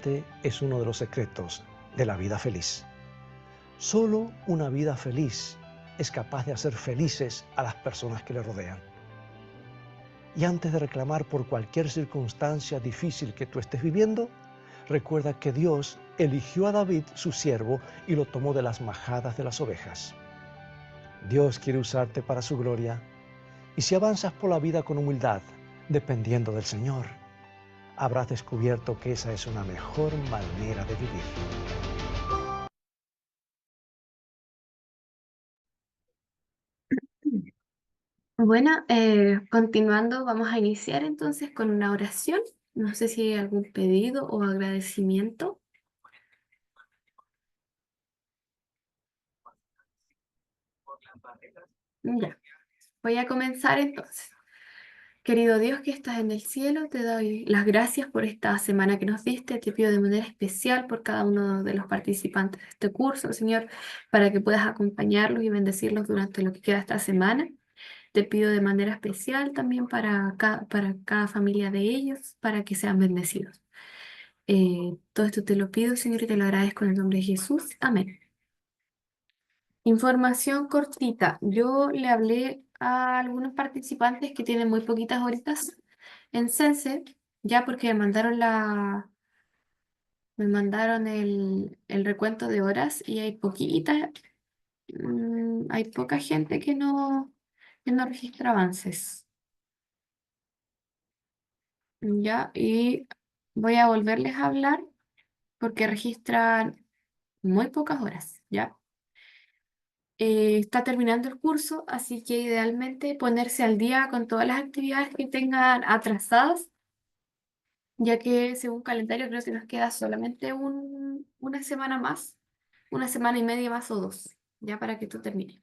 Este es uno de los secretos de la vida feliz. Solo una vida feliz es capaz de hacer felices a las personas que le rodean. Y antes de reclamar por cualquier circunstancia difícil que tú estés viviendo, recuerda que Dios eligió a David, su siervo, y lo tomó de las majadas de las ovejas. Dios quiere usarte para su gloria. Y si avanzas por la vida con humildad, dependiendo del Señor, habrás descubierto que esa es una mejor manera de vivir. Bueno, continuando, vamos a iniciar entonces con una oración. No sé si hay algún pedido o agradecimiento. Ya, voy a comenzar entonces. Querido Dios que estás en el cielo, te doy las gracias por esta semana que nos diste. Te pido de manera especial por cada uno de los participantes de este curso, Señor, para que puedas acompañarlos y bendecirlos durante lo que queda esta semana. Te pido de manera especial también para cada familia de ellos, para que sean bendecidos. Todo esto te lo pido, Señor, y te lo agradezco en el nombre de Jesús. Amén. Información cortita. Yo le hablé a algunos participantes que tienen muy poquitas horitas en Sense, ya porque me mandaron el recuento de horas y hay poquitas, hay poca gente que no registra avances. Ya, y voy a volverles a hablar porque registran muy pocas horas, ¿ya? Está terminando el curso, así que idealmente ponerse al día con todas las actividades que tengan atrasadas, ya que según calendario creo que nos queda solamente una semana más, una semana y media más o dos, ya para que tú termines.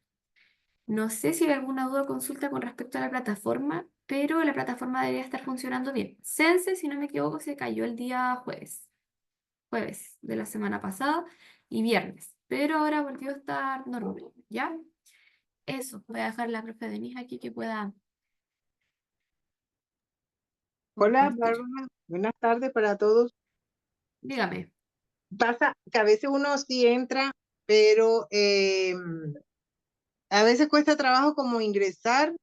No sé si hay alguna duda o consulta con respecto a la plataforma, pero la plataforma debería estar funcionando bien. Sense, si no me equivoco, se cayó el día jueves de la semana pasada y viernes, pero ahora volvió a estar normal, ¿ya? Eso, voy a dejar la profe Denise aquí que pueda Hola, compartir. Bárbara. Buenas tardes para todos. Dígame. Pasa que a veces uno sí entra, pero a veces cuesta trabajo como ingresar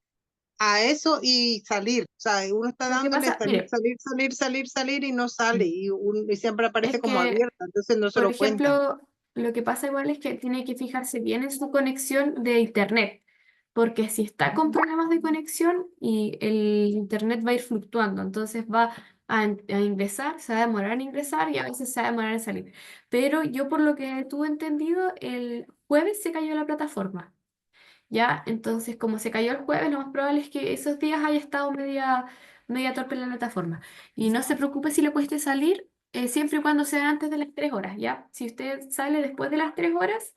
a eso y salir. O sea, uno está Lo que dándole pasa, salir, mire, salir, salir, salir, salir y no sale. Y siempre aparece es como que, abierta, entonces no se por lo cuentan. ejemplo, lo que pasa igual es que tiene que fijarse bien en su conexión de internet, porque si está con problemas de conexión y el internet va a ir fluctuando, entonces va a ingresar, se va a demorar en ingresar y a veces se va a demorar en salir. Pero yo por lo que tuve entendido, el jueves se cayó la plataforma. ¿Ya? Entonces, como se cayó el jueves, lo más probable es que esos días haya estado media torpe en la plataforma. Y no se preocupe si le cueste salir, siempre y cuando sea antes de las 3 horas, ¿ya? Si usted sale después de las 3 horas,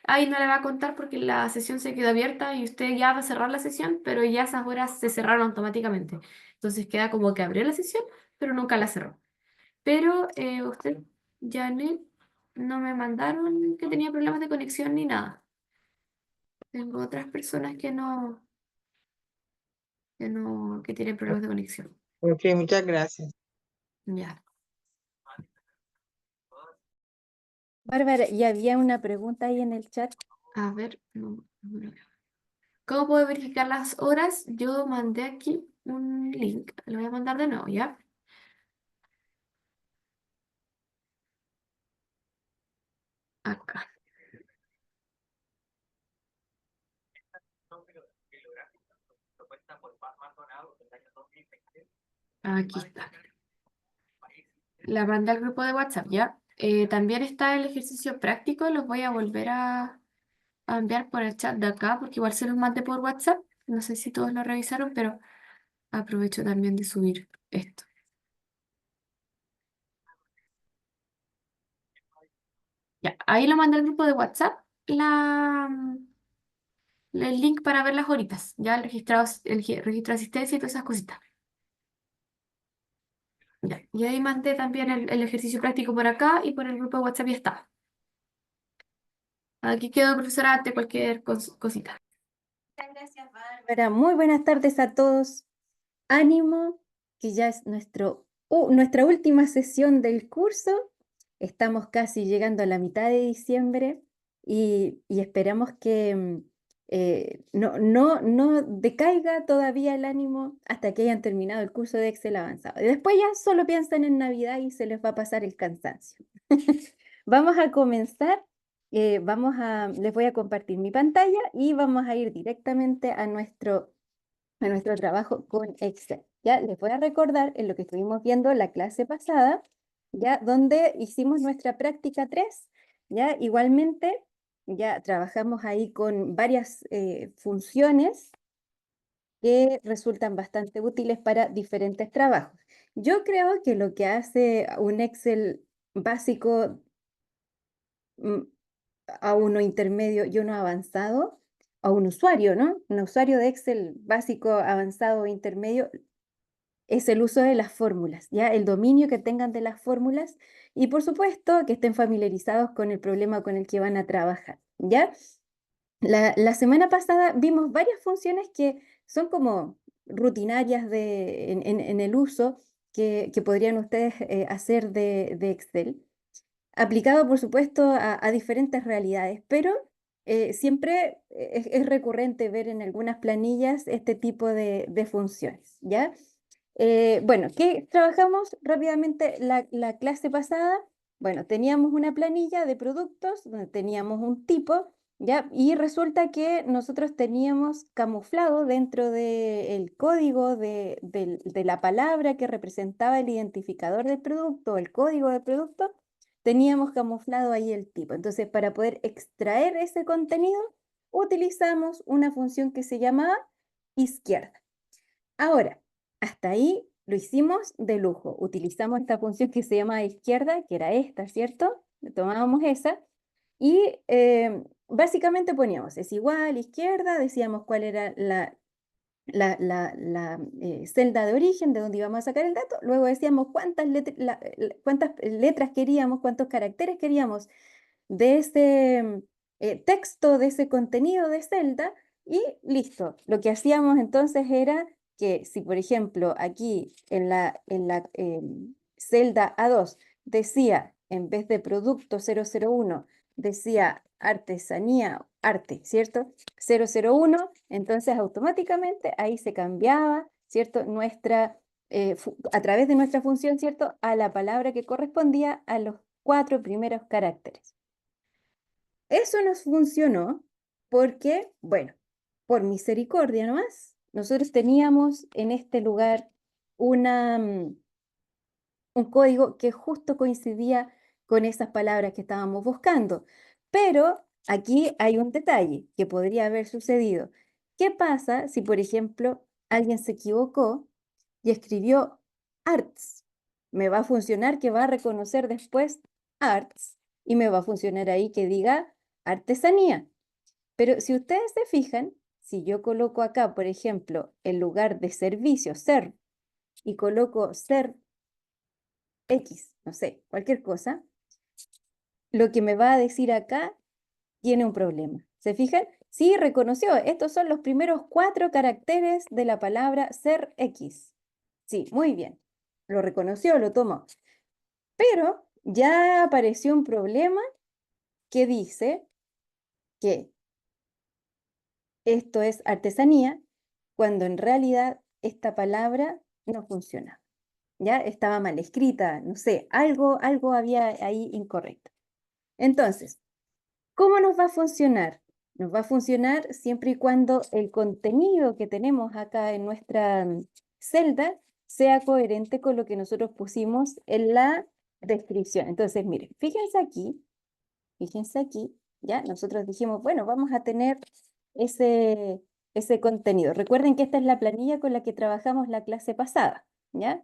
ahí no le va a contar porque la sesión se quedó abierta y usted ya va a cerrar la sesión, pero ya esas horas se cerraron automáticamente. Entonces queda como que abrió la sesión, pero nunca la cerró. Pero usted, Janet, no me mandaron que tenía problemas de conexión ni nada. Tengo otras personas que tienen problemas de conexión. Ok, muchas gracias. Ya. Bárbara, y había una pregunta ahí en el chat. A ver, no lo veo. ¿Cómo puedo verificar las horas? Yo mandé aquí un link. Lo voy a mandar de nuevo, ¿ya? Acá. Aquí está. La mandé al grupo de WhatsApp, ¿ya? También está el ejercicio práctico. Los voy a volver a enviar por el chat de acá, porque igual se los mandé por WhatsApp. No sé si todos lo revisaron, pero aprovecho también de subir esto. Ya, ahí lo mandé al grupo de WhatsApp, el link para ver las horitas, ya registro de asistencia y todas esas cositas. Ya, y ahí mandé también el ejercicio práctico por acá y por el grupo de WhatsApp ya está. Aquí quedó, profesora, ante cualquier cosita. Muchas gracias, Bárbara. Muy buenas tardes a todos. Ánimo, que ya es nuestra última sesión del curso estamos casi llegando a la mitad de diciembre y esperamos que no decaiga todavía el ánimo hasta que hayan terminado el curso de Excel avanzado. Y después ya solo piensan en Navidad y se les va a pasar el cansancio. Vamos a comenzar, les voy a compartir mi pantalla y vamos a ir directamente a nuestro trabajo con Excel. Ya les voy a recordar en lo que estuvimos viendo la clase pasada, ya donde hicimos nuestra práctica 3, ya igualmente ya trabajamos ahí con varias funciones que resultan bastante útiles para diferentes trabajos. Yo creo que lo que hace un Excel básico mm, a uno intermedio y uno avanzado, a un usuario, ¿no? Un usuario de Excel básico, avanzado o intermedio es el uso de las fórmulas, ¿ya? El dominio que tengan de las fórmulas y por supuesto que estén familiarizados con el problema con el que van a trabajar, ¿ya? La semana pasada vimos varias funciones que son como rutinarias en el uso que podrían ustedes hacer de Excel, aplicado por supuesto a diferentes realidades, pero siempre es recurrente ver en algunas planillas este tipo de funciones, ¿ya? Bueno, ¿qué trabajamos rápidamente la clase pasada? Bueno, teníamos una planilla de productos donde teníamos un tipo, ¿ya? Y resulta que nosotros teníamos camuflado dentro del código de la palabra que representaba el identificador del producto, el código del producto, teníamos camuflado ahí el tipo. Entonces, para poder extraer ese contenido, utilizamos una función que se llamaba izquierda. Ahora, hasta ahí lo hicimos de lujo. Utilizamos esta función que se llama izquierda, que era esta, ¿cierto? Tomábamos esa y básicamente poníamos es igual, izquierda, decíamos cuál era la celda de origen de donde íbamos a sacar el dato, luego decíamos cuántas letras queríamos, cuántos caracteres queríamos de ese texto, de ese contenido de celda y listo. Lo que hacíamos entonces era que si, por ejemplo, aquí en la celda A2 decía, en vez de producto 001, decía artesanía, arte, ¿cierto? 001, entonces automáticamente ahí se cambiaba, ¿cierto? A través de nuestra función, ¿cierto? A la palabra que correspondía a los 4 primeros caracteres. Eso nos funcionó porque, bueno, por misericordia nomás, nosotros teníamos en este lugar un código que justo coincidía con esas palabras que estábamos buscando. Pero aquí hay un detalle que podría haber sucedido. ¿Qué pasa si, por ejemplo, alguien se equivocó y escribió arts? Me va a funcionar que va a reconocer después arts y me va a funcionar ahí que diga artesanía. Pero si ustedes se fijan, si yo coloco acá, por ejemplo, en lugar de servicio, ser, y coloco ser X, no sé, cualquier cosa, lo que me va a decir acá tiene un problema. ¿Se fijan? Sí, reconoció, estos son los primeros 4 caracteres de la palabra ser X. Sí, muy bien. Lo reconoció, lo tomó. Pero ya apareció un problema que dice que esto es artesanía, cuando en realidad esta palabra no funciona. Ya estaba mal escrita, no sé, algo había ahí incorrecto. Entonces, ¿cómo nos va a funcionar? Nos va a funcionar siempre y cuando el contenido que tenemos acá en nuestra celda sea coherente con lo que nosotros pusimos en la descripción. Entonces, miren, fíjense aquí, ¿ya? Nosotros dijimos, bueno, vamos a tener ese, ese contenido. Recuerden que esta es la planilla con la que trabajamos la clase pasada, ¿ya?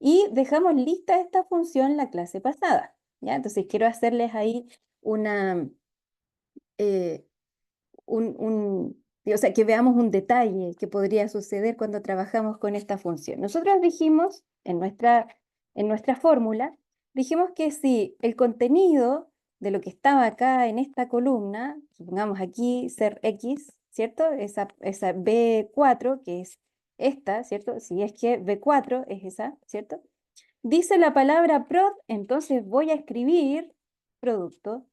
Y dejamos lista esta función la clase pasada, ¿ya? Entonces quiero hacerles ahí una, eh, o sea, que veamos un detalle que podría suceder cuando trabajamos con esta función. Nosotros dijimos en nuestra fórmula, dijimos que si el contenido de lo que estaba acá en esta columna, supongamos aquí ser X, ¿cierto? Esa B4, que es esta, ¿cierto? Si es que B4 es esa, ¿cierto? dice la palabra prod, entonces voy a escribir producto.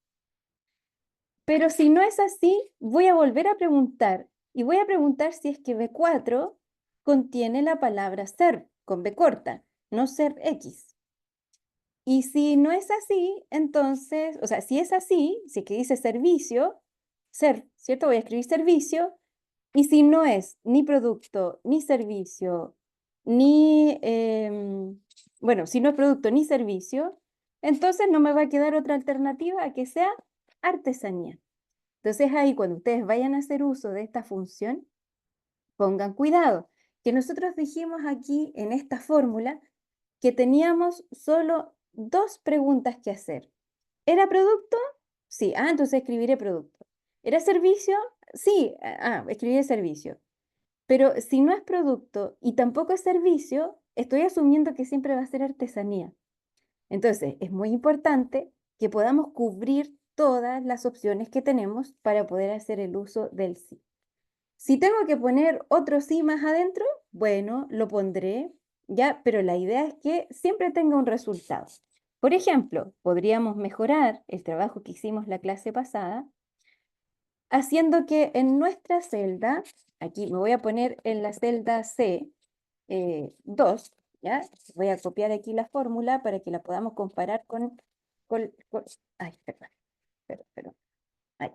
Pero si no es así, voy a volver a preguntar. Y voy a preguntar si es que B4 contiene la palabra ser, con B corta, no ser X. Y si no es así, entonces, o sea, si es así, si es que dice servicio, ser, ¿cierto? Voy a escribir servicio. Y si no es ni producto, ni servicio, ni, bueno, si no es producto ni servicio, entonces no me va a quedar otra alternativa a que sea artesanía. Entonces ahí cuando ustedes vayan a hacer uso de esta función, pongan cuidado, que nosotros dijimos aquí en esta fórmula que teníamos solo dos preguntas que hacer. ¿Era producto? Sí, entonces escribiré producto. ¿Era servicio? Sí, escribiré servicio. Pero si no es producto y tampoco es servicio, estoy asumiendo que siempre va a ser artesanía. Entonces, es muy importante que podamos cubrir todas las opciones que tenemos para poder hacer el uso del sí. Si tengo que poner otro sí más adentro, bueno, lo pondré, ya, pero la idea es que siempre tenga un resultado. Por ejemplo, podríamos mejorar el trabajo que hicimos la clase pasada haciendo que en nuestra celda, aquí me voy a poner en la celda C2, ¿ya? Voy a copiar aquí la fórmula para que la podamos comparar ay, perdón, ahí.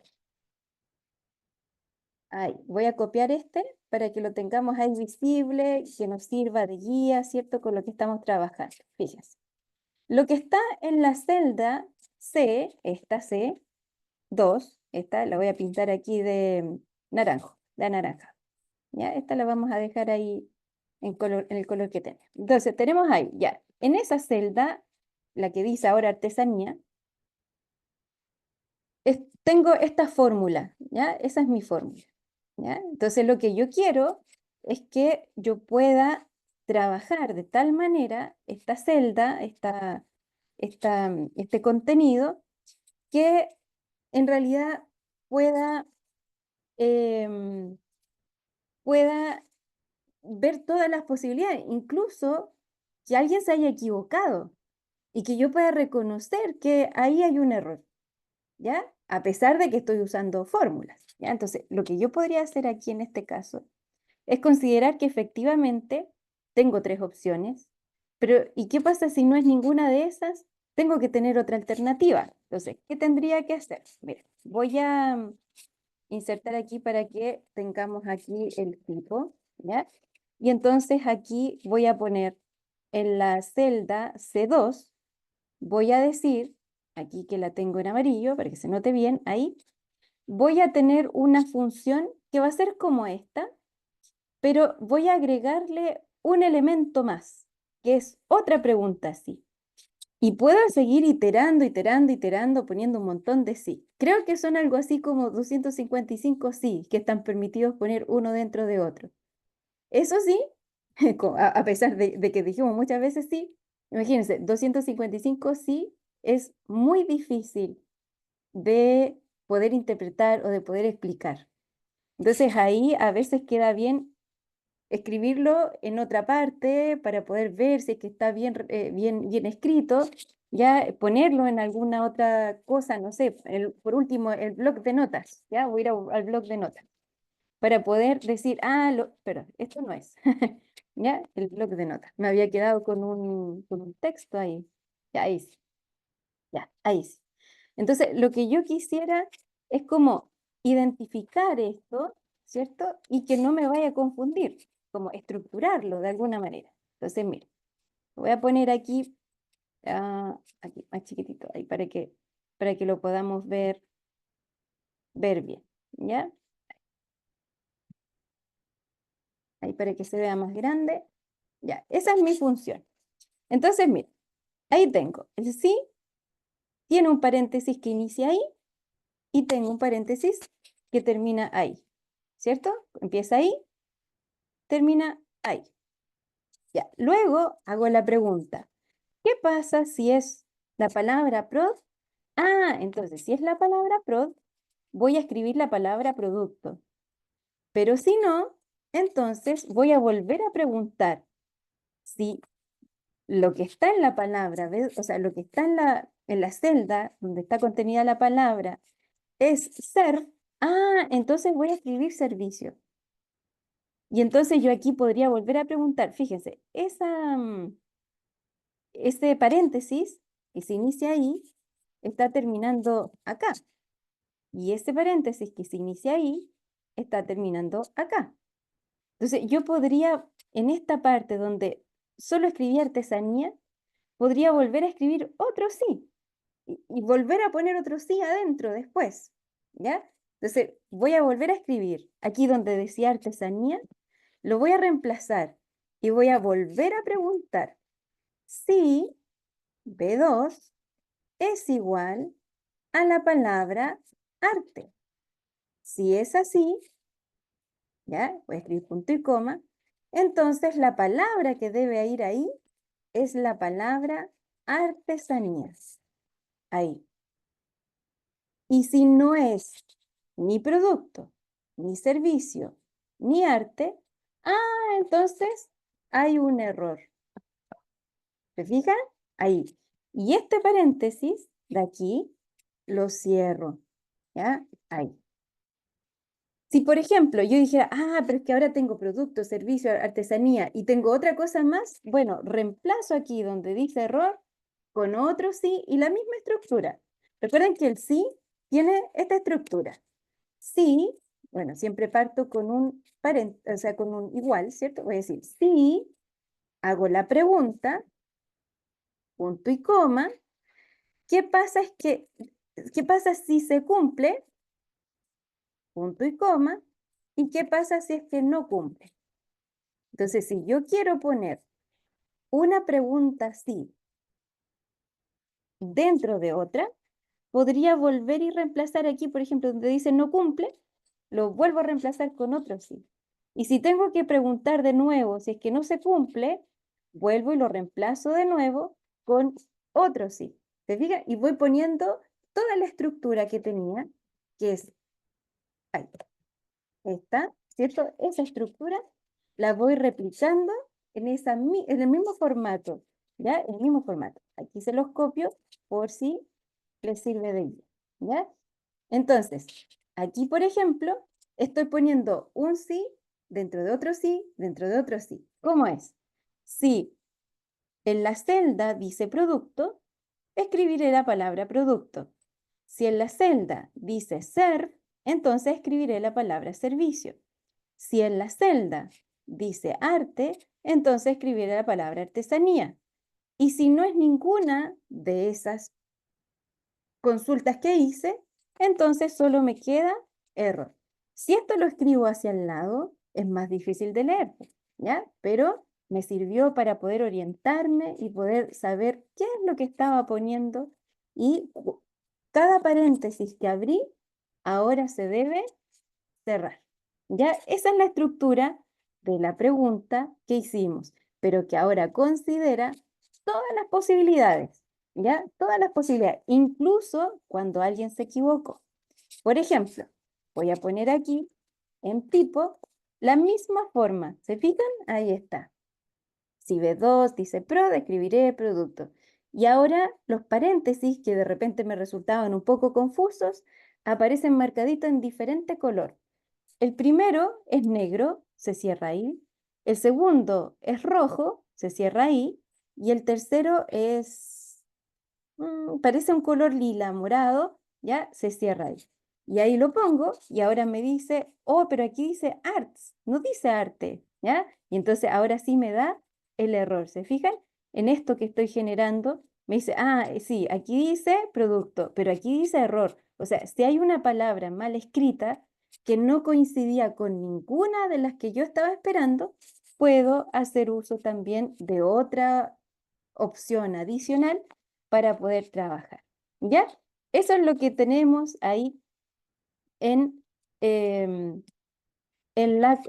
Ahí, voy a copiar este para que lo tengamos ahí visible, que nos sirva de guía, ¿cierto? Con lo que estamos trabajando. Fíjense. Lo que está en la celda C, esta C2, esta la voy a pintar aquí de naranjo, de naranja. ¿Ya? Esta la vamos a dejar ahí en el color que tenemos. Entonces, tenemos ahí, ya, en esa celda, la que dice ahora artesanía, tengo esta fórmula, ¿ya? Esa es mi fórmula, ¿ya? Entonces, lo que yo quiero es que yo pueda trabajar de tal manera esta celda, este contenido, que en realidad pueda, em, pueda ver todas las posibilidades, incluso que alguien se haya equivocado y que yo pueda reconocer que ahí hay un error, ¿ya? A pesar de que estoy usando fórmulas, ¿ya? Entonces, lo que yo podría hacer aquí en este caso es considerar que efectivamente tengo tres opciones, pero ¿y qué pasa si no es ninguna de esas? Tengo que tener otra alternativa. Entonces, ¿qué tendría que hacer? Mira, voy a insertar aquí para que tengamos aquí el tipo, ¿ya? Y entonces aquí voy a poner en la celda C2, voy a decir, aquí que la tengo en amarillo para que se note bien, ahí, voy a tener una función que va a ser como esta, pero voy a agregarle un elemento más, que es otra pregunta así. Y puedo seguir iterando, poniendo un montón de sí. Creo que son algo así como 255 sí, que están permitidos poner uno dentro de otro. Eso sí, a pesar de que dijimos muchas veces sí, imagínense, 255 sí es muy difícil de poder interpretar o de poder explicar. Entonces ahí a veces queda bien escribirlo en otra parte para poder ver si es que está bien escrito, ya ponerlo en alguna otra cosa, no sé, por último, el bloc de notas, ya voy a ir al bloc de notas, para poder decir, pero esto no es, ya, el bloc de notas. Me había quedado con un texto ahí, ya, ahí sí, ya, ahí sí. Entonces, lo que yo quisiera es como identificar esto, ¿cierto? Y que no me vaya a confundir, como estructurarlo de alguna manera. Entonces, mira, voy a poner aquí, aquí más chiquitito, ahí para que lo podamos ver bien, ¿ya? Ahí para que se vea más grande. Ya, esa es mi función. Entonces, mira, ahí tengo el sí, tiene un paréntesis que inicia ahí y tengo un paréntesis que termina ahí, ¿cierto? Empieza ahí, termina ahí. Ya, luego hago la pregunta, ¿qué pasa si es la palabra prod? Entonces, si es la palabra prod, voy a escribir la palabra producto. Pero si no, entonces voy a volver a preguntar si lo que está en la palabra, ¿ves? O sea, lo que está en la celda donde está contenida la palabra es ser, entonces voy a escribir servicio. Y entonces yo aquí podría volver a preguntar, fíjense, ese paréntesis que se inicia ahí está terminando acá. Y ese paréntesis que se inicia ahí está terminando acá. Entonces yo podría, en esta parte donde solo escribí artesanía, podría volver a escribir otro sí y volver a poner otro sí adentro después, ¿ya? Entonces voy a volver a escribir aquí donde decía artesanía, lo voy a reemplazar y voy a volver a preguntar si B2 es igual a la palabra arte. Si es así, ¿ya? Voy a escribir punto y coma. Entonces la palabra que debe ir ahí es la palabra artesanías. Ahí. Y si no es ni producto, ni servicio, ni arte, entonces hay un error. ¿Se fijan? Ahí. Y este paréntesis de aquí lo cierro. ¿Ya? Ahí. Si, por ejemplo, yo dijera, pero es que ahora tengo producto, servicio, artesanía y tengo otra cosa más, bueno, reemplazo aquí donde dice error con otro sí y la misma estructura. Recuerden que el sí tiene esta estructura. Sí, bueno, siempre parto con un o sea, con un igual, ¿cierto? Voy a decir, sí, hago la pregunta, punto y coma. ¿Qué pasa si se cumple? Punto y coma. ¿Y qué pasa si es que no cumple? Entonces, si yo quiero poner una pregunta así dentro de otra, podría volver y reemplazar aquí, por ejemplo, donde dice no cumple, lo vuelvo a reemplazar con otro sí. Y si tengo que preguntar de nuevo si es que no se cumple, vuelvo y lo reemplazo de nuevo con otro sí. ¿Se fijan? Y voy poniendo toda la estructura que tenía, que es ahí. Esta, ¿cierto? Esa estructura la voy replicando en el mismo formato, ¿ya? El mismo formato. Aquí se los copio por si les sirve de guía, ¿ya? Entonces, aquí, por ejemplo, estoy poniendo un sí dentro de otro sí, dentro de otro sí. ¿Cómo es? Si en la celda dice producto, escribiré la palabra producto. Si en la celda dice ser, entonces escribiré la palabra servicio. Si en la celda dice arte, entonces escribiré la palabra artesanía. Y si no es ninguna de esas consultas que hice, entonces solo me queda error. Si esto lo escribo hacia el lado, es más difícil de leer, ¿ya? Pero me sirvió para poder orientarme y poder saber qué es lo que estaba poniendo y cada paréntesis que abrí ahora se debe cerrar. ¿Ya? Esa es la estructura de la pregunta que hicimos, pero que ahora considera todas las posibilidades, ¿ya? Todas las posibilidades, incluso cuando alguien se equivocó. Por ejemplo, voy a poner aquí en tipo la misma forma. ¿Se fijan? Ahí está. Si B2 dice pro, escribiré producto. Y ahora los paréntesis, que de repente me resultaban un poco confusos, aparecen marcaditos en diferente color. El primero es negro, se cierra ahí. El segundo es rojo, se cierra ahí. Y el tercero es, parece un color lila, morado, ya se cierra ahí. Y ahí lo pongo y ahora me dice, pero aquí dice arts, no dice arte, ¿ya? Y entonces ahora sí me da el error, ¿se fijan? En esto que estoy generando, me dice, sí, aquí dice producto, pero aquí dice error. O sea, si hay una palabra mal escrita, que no coincidía con ninguna de las que yo estaba esperando, puedo hacer uso también de otra opción adicional para poder trabajar. ¿Ya? Eso es lo que tenemos ahí en la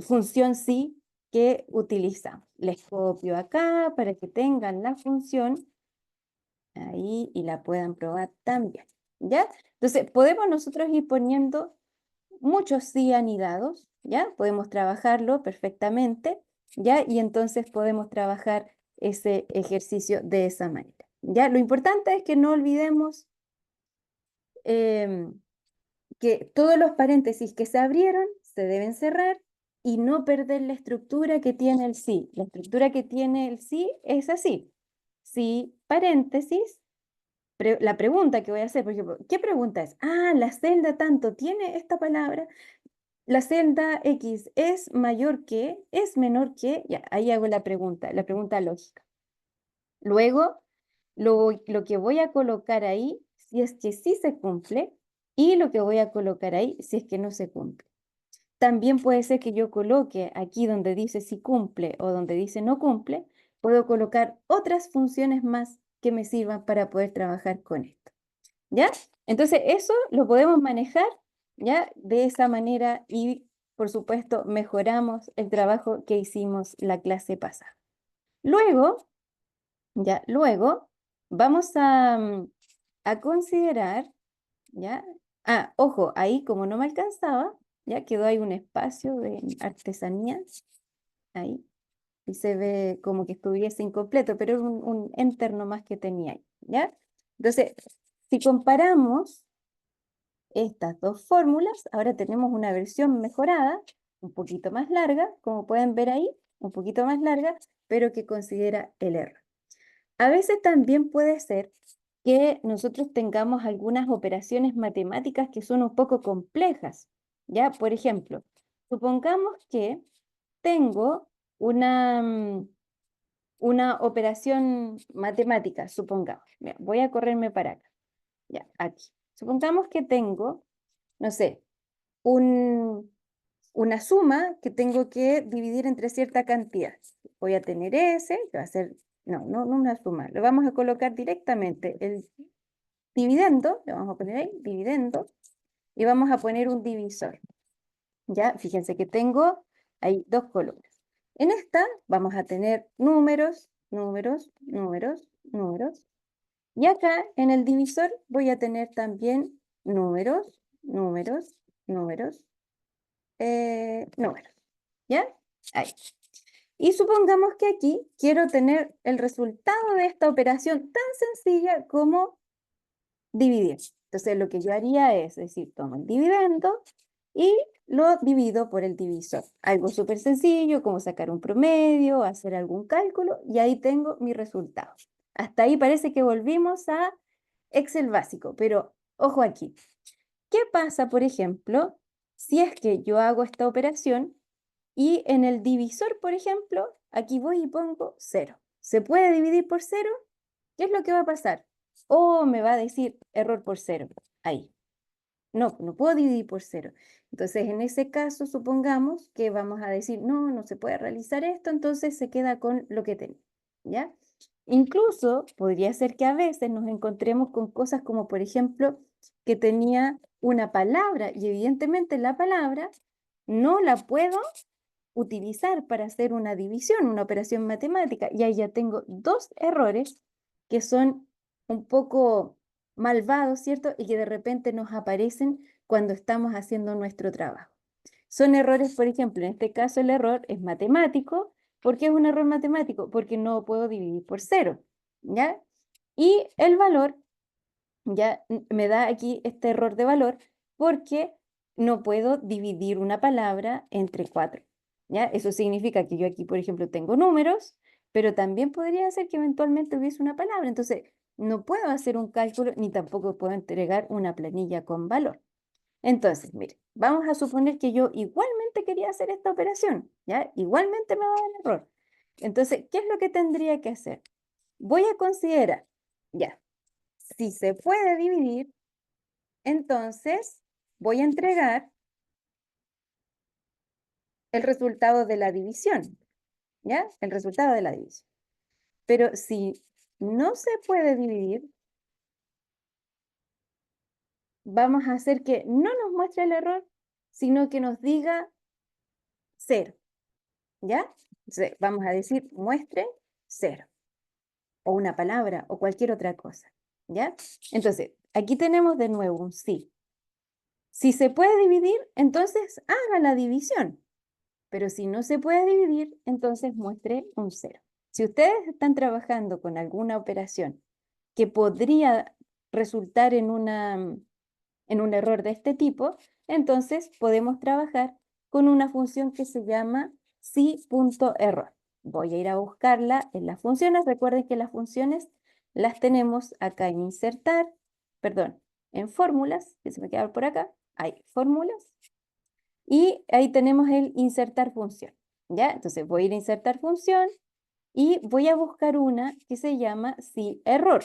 función sí que utilizamos. Les copio acá para que tengan la función ahí y la puedan probar también. ¿Ya? Entonces, podemos nosotros ir poniendo muchos sí anidados, ¿ya? Podemos trabajarlo perfectamente ¿ya? Y entonces podemos trabajar ese ejercicio de esa manera, ¿ya? Lo importante es que no olvidemos que todos los paréntesis que se abrieron se deben cerrar y no perder la estructura que tiene el sí. La estructura que tiene el sí es así. Sí, paréntesis, la pregunta que voy a hacer, por ejemplo, ¿qué pregunta es? Ah, la celda tanto tiene esta palabra, la celda X es mayor que, es menor que, ya, ahí hago la pregunta lógica. Luego, lo que voy a colocar ahí, si es que sí se cumple, y lo que voy a colocar ahí, si es que no se cumple. También puede ser que yo coloque aquí donde dice si cumple o donde dice no cumple, puedo colocar otras funciones más que me sirvan para poder trabajar con esto. ¿Ya? Entonces eso lo podemos manejar, ¿ya? De esa manera y, por supuesto, mejoramos el trabajo que hicimos la clase pasada. Luego, luego vamos a considerar, ¿ya? Ah, ojo, ahí como no me alcanzaba, ya quedó ahí un espacio de artesanías, ahí, y se ve como que estuviese incompleto, pero es un enter nomás que tenía ahí, ¿ya? Entonces, si comparamos estas dos fórmulas, ahora tenemos una versión mejorada, un poquito más larga, como pueden ver ahí, un poquito más larga, pero que considera el error. A veces también puede ser que nosotros tengamos algunas operaciones matemáticas que son un poco complejas, ¿ya? Por ejemplo, supongamos que tengo una operación matemática, supongamos. Mira, voy a correrme para acá, ya, aquí. Supongamos que tengo, no sé, una suma que tengo que dividir entre cierta cantidad. Voy a tener S, que va a ser, no una suma, lo vamos a colocar directamente. El dividendo, le vamos a poner ahí, dividendo, y vamos a poner un divisor. Ya, fíjense que tengo ahí dos columnas. En esta vamos a tener números, números, números, números. Y acá en el divisor voy a tener también números, números, números, números. ¿Ya? Ahí. Y supongamos que aquí quiero tener el resultado de esta operación tan sencilla como dividir. Entonces lo que yo haría es decir, tomo el dividendo y lo divido por el divisor. Algo súper sencillo como sacar un promedio, hacer algún cálculo y ahí tengo mi resultado. Hasta ahí parece que volvimos a Excel básico, pero ojo aquí. ¿Qué pasa, por ejemplo, si es que yo hago esta operación y en el divisor, por ejemplo, aquí voy y pongo 0? ¿Se puede dividir por 0? ¿Qué es lo que va a pasar? O me va a decir error por 0. Ahí. No puedo dividir por 0. Entonces, en ese caso, supongamos que vamos a decir, no se puede realizar esto, entonces se queda con lo que tenemos, ¿ya? Incluso podría ser que a veces nos encontremos con cosas como, por ejemplo, que tenía una palabra y evidentemente la palabra no la puedo utilizar para hacer una división, una operación matemática, y ahí ya tengo dos errores que son un poco malvados, ¿cierto? Y que de repente nos aparecen cuando estamos haciendo nuestro trabajo. Son errores, por ejemplo, en este caso el error es matemático. ¿Por qué es un error matemático? Porque no puedo dividir por 0, ¿ya? Y el valor, ya me da aquí este error de valor porque no puedo dividir una palabra entre 4, ¿ya? Eso significa que yo aquí, por ejemplo, tengo números, pero también podría ser que eventualmente hubiese una palabra. Entonces, no puedo hacer un cálculo ni tampoco puedo entregar una planilla con valor. Entonces, mire, vamos a suponer que yo igualmente quería hacer esta operación, ¿ya? Igualmente me va a dar error. Entonces, ¿qué es lo que tendría que hacer? Voy a considerar, ya, si se puede dividir, entonces voy a entregar el resultado de la división, ¿ya? El resultado de la división. Pero si no se puede dividir, vamos a hacer que no nos muestre el error, sino que nos diga 0, ¿ya? Entonces, vamos a decir muestre 0, o una palabra, o cualquier otra cosa, ¿ya? Entonces, aquí tenemos de nuevo un sí. Si se puede dividir, entonces haga la división. pero si no se puede dividir, entonces muestre un 0. Si ustedes están trabajando con alguna operación que podría resultar en un error de este tipo, entonces podemos trabajar con una función que se llama si.error. Voy a ir a buscarla en las funciones. Recuerden que las funciones las tenemos acá en insertar, perdón, en fórmulas, que se me queda por acá, hay fórmulas, y ahí tenemos el insertar función, ¿ya? Entonces voy a ir a insertar función y voy a buscar una que se llama si.error,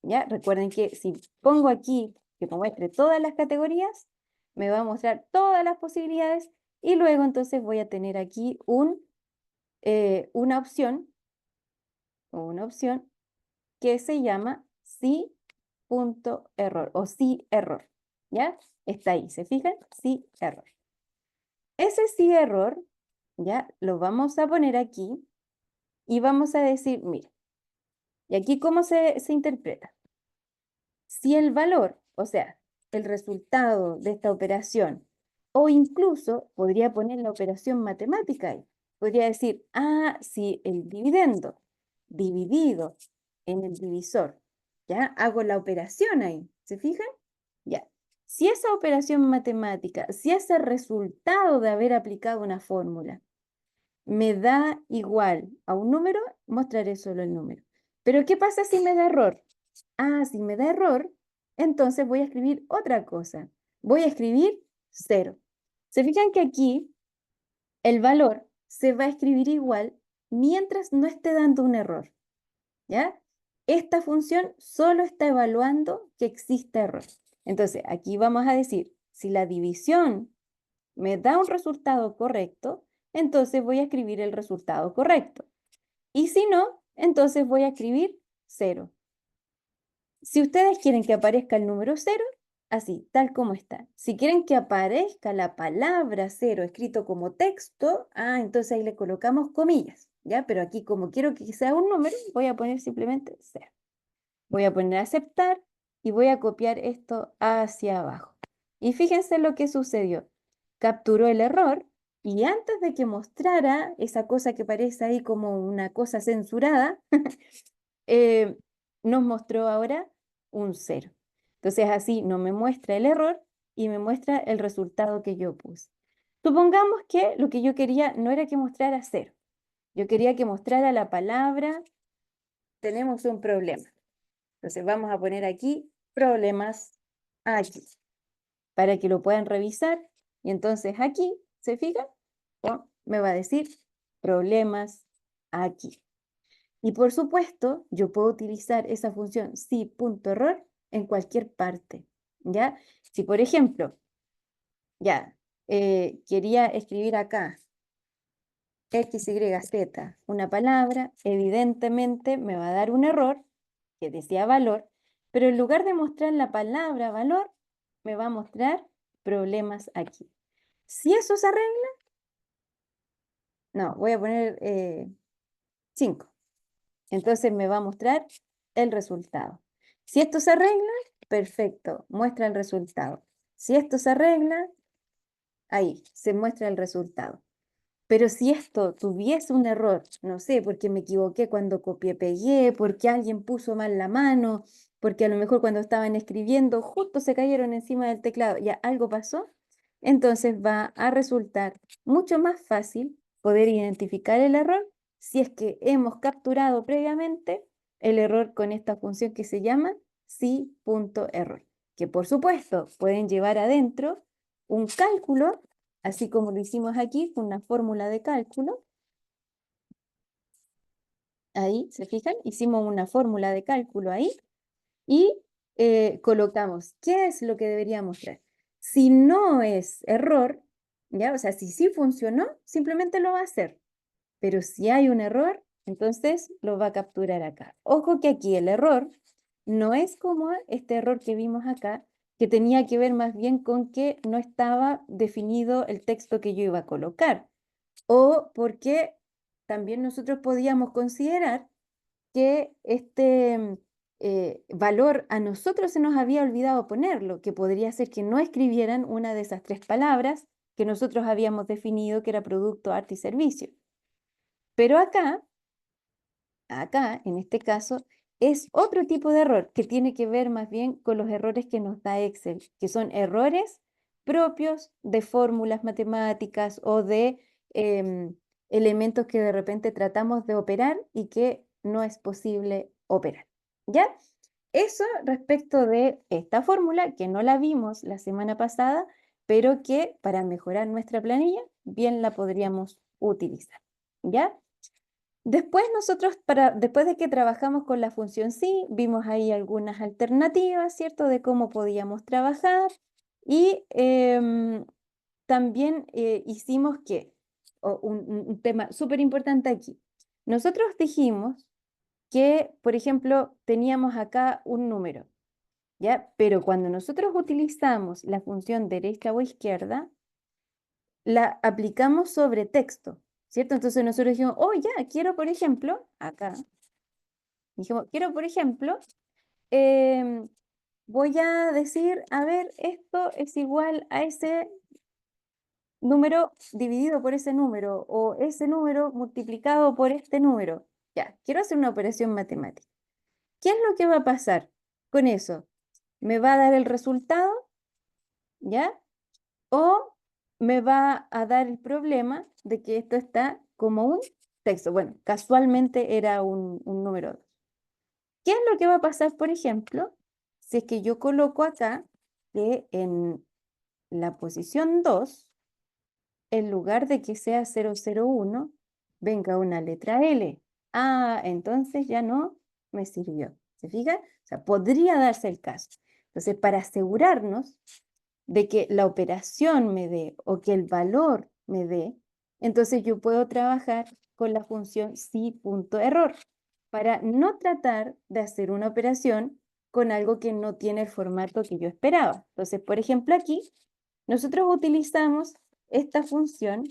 ¿ya? Recuerden que si pongo aquí que me muestre todas las categorías, me va a mostrar todas las posibilidades y luego entonces voy a tener aquí una opción que se llama si.error o si.error, ¿ya? Está ahí, ¿se fijan? Si.error. Ese si.error, ¿ya? Lo vamos a poner aquí y vamos a decir, mira, ¿y aquí cómo se interpreta? Si el valor, o sea, el resultado de esta operación, o incluso podría poner la operación matemática ahí, podría decir, si el dividendo dividido en el divisor, ¿ya? Hago la operación ahí, ¿se fijan? Ya. Si esa operación matemática, si ese resultado de haber aplicado una fórmula me da igual a un número, mostraré solo el número. Pero ¿qué pasa si me da error? Si me da error, entonces voy a escribir otra cosa. Voy a escribir 0. ¿Se fijan que aquí el valor se va a escribir igual mientras no esté dando un error? ¿Ya? Esta función solo está evaluando que exista error. Entonces, aquí vamos a decir, si la división me da un resultado correcto, entonces voy a escribir el resultado correcto. Y si no, entonces voy a escribir 0. Si ustedes quieren que aparezca el número 0, así, tal como está. Si quieren que aparezca la palabra 0 escrito como texto, entonces ahí le colocamos comillas, ¿ya? Pero aquí, como quiero que sea un número, voy a poner simplemente 0. Voy a poner aceptar y voy a copiar esto hacia abajo. Y fíjense lo que sucedió. Capturó el error y antes de que mostrara esa cosa que parece ahí como una cosa censurada, nos mostró ahora un 0. Entonces así no me muestra el error y me muestra el resultado que yo puse. Supongamos que lo que yo quería no era que mostrara 0. Yo quería que mostrara la palabra, tenemos un problema. Entonces vamos a poner aquí problemas aquí, para que lo puedan revisar. Y entonces aquí, ¿se fijan? Me va a decir problemas aquí. Y por supuesto, yo puedo utilizar esa función si.error en cualquier parte, ¿ya? Si, por ejemplo, quería escribir acá X, Y, Z, una palabra, evidentemente me va a dar un error que decía valor, pero en lugar de mostrar la palabra valor, me va a mostrar problemas aquí. Si eso se arregla, no, voy a poner 5. Entonces me va a mostrar el resultado. Si esto se arregla, perfecto, muestra el resultado. Si esto se arregla, ahí, se muestra el resultado. Pero si esto tuviese un error, no sé, porque me equivoqué cuando copié-pegué, porque alguien puso mal la mano, porque a lo mejor cuando estaban escribiendo justo se cayeron encima del teclado, ya algo pasó, entonces va a resultar mucho más fácil poder identificar el error si es que hemos capturado previamente el error con esta función que se llama si.error, que por supuesto pueden llevar adentro un cálculo, así como lo hicimos aquí, con una fórmula de cálculo. Ahí, ¿se fijan? Hicimos una fórmula de cálculo ahí y colocamos qué es lo que debería mostrar. Si no es error, ¿ya? O sea, si sí funcionó, simplemente lo va a hacer. Pero si hay un error, entonces lo va a capturar acá. Ojo que aquí el error no es como este error que vimos acá, que tenía que ver más bien con que no estaba definido el texto que yo iba a colocar. O porque también nosotros podíamos considerar que este valor a nosotros se nos había olvidado ponerlo, que podría ser que no escribieran una de esas 3 palabras que nosotros habíamos definido que era producto, arte y servicio. Pero acá, en este caso, es otro tipo de error que tiene que ver más bien con los errores que nos da Excel, que son errores propios de fórmulas matemáticas o de elementos que de repente tratamos de operar y que no es posible operar. ¿Ya? Eso respecto de esta fórmula, que no la vimos la semana pasada, pero que para mejorar nuestra planilla, bien la podríamos utilizar. ¿Ya? Después nosotros, después de que trabajamos con la función sí, vimos ahí algunas alternativas, ¿cierto? De cómo podíamos trabajar y también hicimos que, un tema súper importante aquí, nosotros dijimos que, por ejemplo, teníamos acá un número, ¿ya? Pero cuando nosotros utilizamos la función derecha o izquierda, la aplicamos sobre texto, ¿cierto? Entonces nosotros dijimos, oh, ya, quiero, por ejemplo, acá, dijimos, quiero, por ejemplo, voy a decir, a ver, esto es igual a ese número dividido por ese número, o ese número multiplicado por este número. Ya, quiero hacer una operación matemática. ¿Qué es lo que va a pasar con eso? ¿Me va a dar el resultado? ¿Ya? ¿O me va a dar el problema de que esto está como un texto? Bueno, casualmente era un número 2. ¿Qué es lo que va a pasar, por ejemplo, si es que yo coloco acá que en la posición 2, en lugar de que sea 001, venga una letra L? Ah, entonces ya no me sirvió. ¿Se fija? O sea, podría darse el caso. Entonces, para asegurarnos de que la operación me dé o que el valor me dé, entonces yo puedo trabajar con la función sí.error para no tratar de hacer una operación con algo que no tiene el formato que yo esperaba. Entonces, por ejemplo, aquí nosotros utilizamos esta función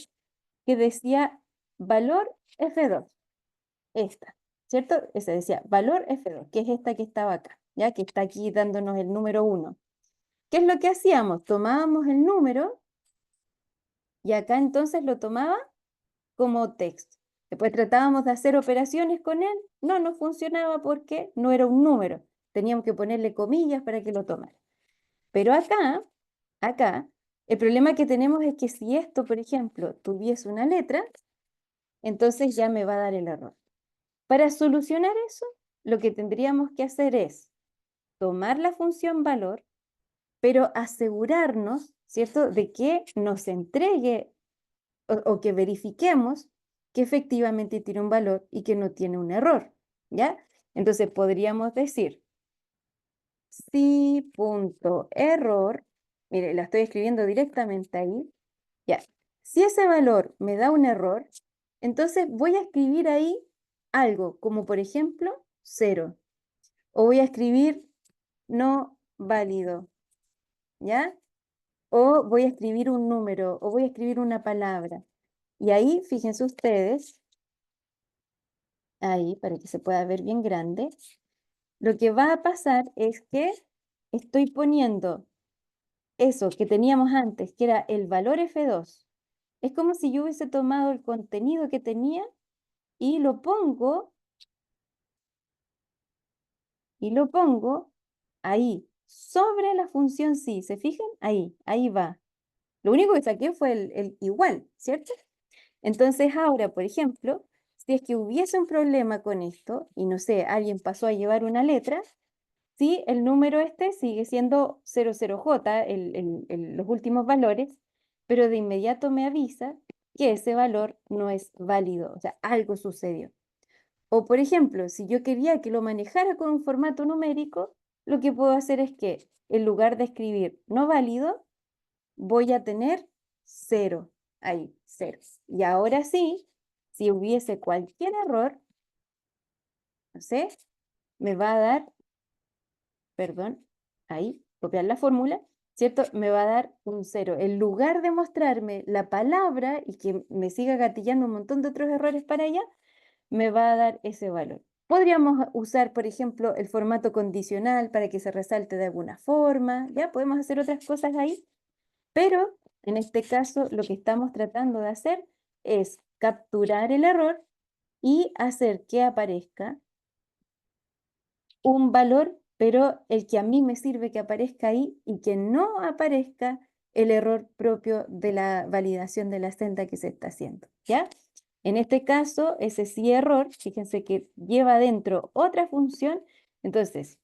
que decía valor F2, esta, ¿cierto? Esa decía valor F2, que es esta que estaba acá, ya que está aquí dándonos el número 1. ¿Qué es lo que hacíamos? Tomábamos el número y acá entonces lo tomaba como texto. Después tratábamos de hacer operaciones con él. No funcionaba porque no era un número. Teníamos que ponerle comillas para que lo tomara. Pero acá, el problema que tenemos es que si esto, por ejemplo, tuviese una letra, entonces ya me va a dar el error. Para solucionar eso, lo que tendríamos que hacer es tomar la función valor, pero asegurarnos, ¿cierto?, de que nos entregue o que verifiquemos que efectivamente tiene un valor y que no tiene un error, ¿ya? Entonces podríamos decir si.error, mire, la estoy escribiendo directamente ahí, ya. Si ese valor me da un error, entonces voy a escribir ahí algo, como por ejemplo 0, o voy a escribir no válido, ¿ya? O voy a escribir un número, o voy a escribir una palabra. Y ahí, fíjense ustedes, ahí, para que se pueda ver bien grande, lo que va a pasar es que estoy poniendo eso que teníamos antes, que era el valor F2. Es como si yo hubiese tomado el contenido que tenía y lo pongo ahí, sobre la función sí. ¿Se fijan? Ahí va. Lo único que saqué fue el igual, ¿cierto? Entonces ahora, por ejemplo, si es que hubiese un problema con esto, y no sé, alguien pasó a llevar una letra, sí, el número este sigue siendo 00J, los últimos valores, pero de inmediato me avisa que ese valor no es válido, o sea, algo sucedió. O por ejemplo, si yo quería que lo manejara con un formato numérico, lo que puedo hacer es que en lugar de escribir no válido, voy a tener 0, ahí, 0. Y ahora sí, si hubiese cualquier error, no sé, me va a dar, perdón, ahí, copiar la fórmula, ¿cierto? Me va a dar un 0. En lugar de mostrarme la palabra y que me siga gatillando un montón de otros errores para allá, me va a dar ese valor. Podríamos usar, por ejemplo, el formato condicional para que se resalte de alguna forma, ¿ya? Podemos hacer otras cosas ahí, pero En este caso, lo que estamos tratando de hacer es capturar el error y hacer que aparezca un valor, pero el que a mí me sirve que aparezca ahí y que no aparezca el error propio de la validación de la senda que se está haciendo, ¿ya? En este caso, ese sí error, fíjense que lleva dentro otra función. Entonces,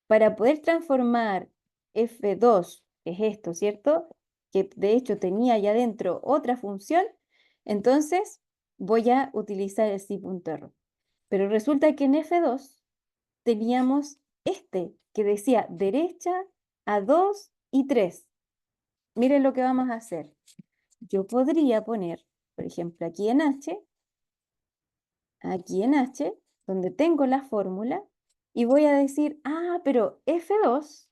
para poder transformar F2, que es esto, ¿cierto? Que de hecho tenía ya dentro otra función, entonces voy a utilizar el sí.error. Pero resulta que en F2 teníamos este que decía derecha, A2 y 3. Miren lo que vamos a hacer. Yo podría poner, por ejemplo, aquí en H, donde tengo la fórmula, y voy a decir, pero F2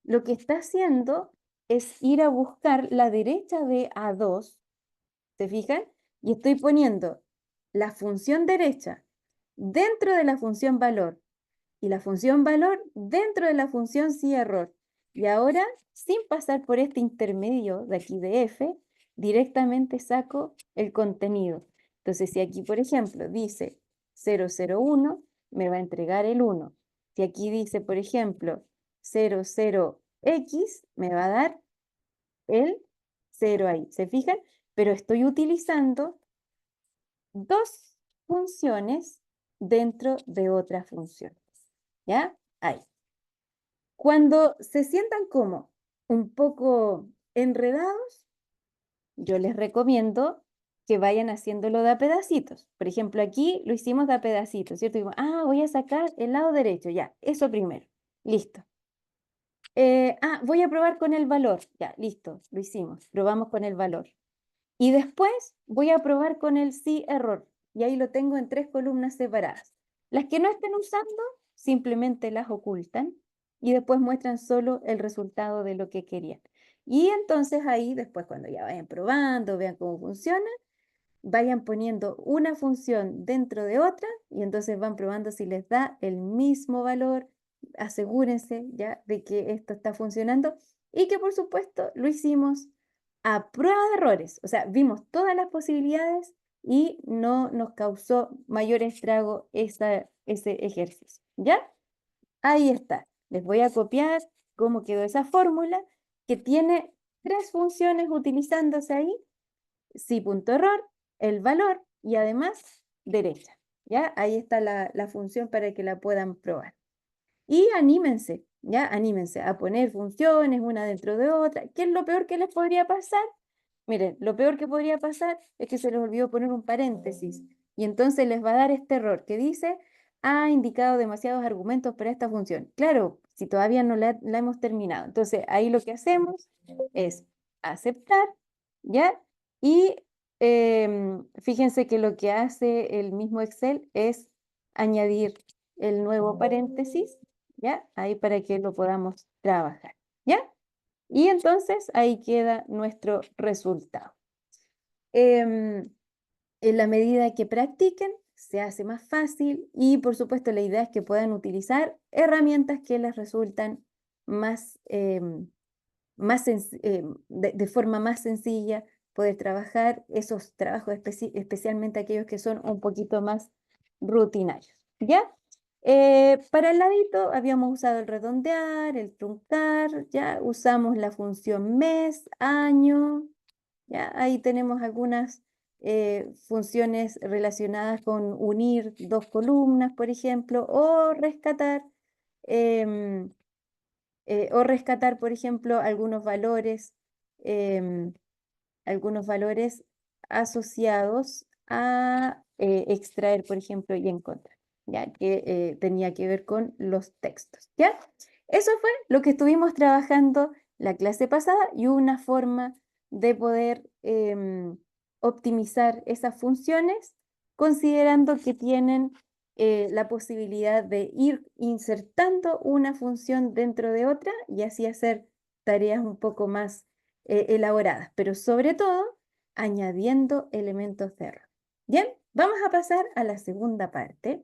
lo que está haciendo es ir a buscar la derecha de A2, ¿se fijan? Y estoy poniendo la función derecha dentro de la función valor y la función valor dentro de la función sí error. Y ahora, sin pasar por este intermedio de aquí de F, directamente saco el contenido. Entonces, si aquí, por ejemplo, dice 001, me va a entregar el 1. Si aquí dice, por ejemplo, 00x, me va a dar el 0 ahí. ¿Se fijan? Pero estoy utilizando dos funciones dentro de otra función. ¿Ya? Ahí. Cuando se sientan como un poco enredados, yo les recomiendo que vayan haciéndolo de a pedacitos. Por ejemplo, aquí lo hicimos de a pedacitos, ¿cierto? Digo, voy a sacar el lado derecho, ya, eso primero. Listo. Voy a probar con el valor. Ya, listo, lo hicimos. Probamos con el valor. Y después voy a probar con el sí error. Y ahí lo tengo en 3 columnas separadas. Las que no estén usando, simplemente las ocultan y después muestran solo el resultado de lo que querían. Y entonces ahí, después cuando ya vayan probando, vean cómo funciona, vayan poniendo una función dentro de otra y entonces van probando si les da el mismo valor. Asegúrense ya de que esto está funcionando y que por supuesto lo hicimos a prueba de errores. O sea, vimos todas las posibilidades y no nos causó mayor estrago ese ejercicio. ¿Ya? Ahí está. Les voy a copiar cómo quedó esa fórmula que tiene 3 funciones utilizándose ahí. Sí.error, el valor y además derecha. ¿Ya? Ahí está la función para que la puedan probar. Y anímense, ¿ya? Anímense a poner funciones una dentro de otra. ¿Qué es lo peor que les podría pasar? Miren, lo peor que podría pasar es que se les olvidó poner un paréntesis y entonces les va a dar este error que dice, ha indicado demasiados argumentos para esta función. Claro, si todavía no la hemos terminado. Entonces, ahí lo que hacemos es aceptar, ¿ya? Y fíjense que lo que hace el mismo Excel es añadir el nuevo paréntesis, ¿ya? Ahí para que lo podamos trabajar, ¿ya? Y entonces ahí queda nuestro resultado. En la medida que practiquen, se hace más fácil y por supuesto la idea es que puedan utilizar herramientas que les resultan más, de forma más sencilla, poder trabajar esos trabajos, especialmente aquellos que son un poquito más rutinarios. ¿Ya? Para el ladito habíamos usado el redondear, el truncar, ya usamos la función mes, año, ya ahí tenemos algunas funciones relacionadas con unir 2 columnas, por ejemplo, o rescatar, por ejemplo, algunos valores asociados a extraer, por ejemplo, y encontrar, ya que tenía que ver con los textos, ¿ya? Eso fue lo que estuvimos trabajando la clase pasada y una forma de poder optimizar esas funciones considerando que tienen la posibilidad de ir insertando una función dentro de otra y así hacer tareas un poco más elaboradas, pero sobre todo añadiendo elementos de error. Bien, vamos a pasar a la segunda parte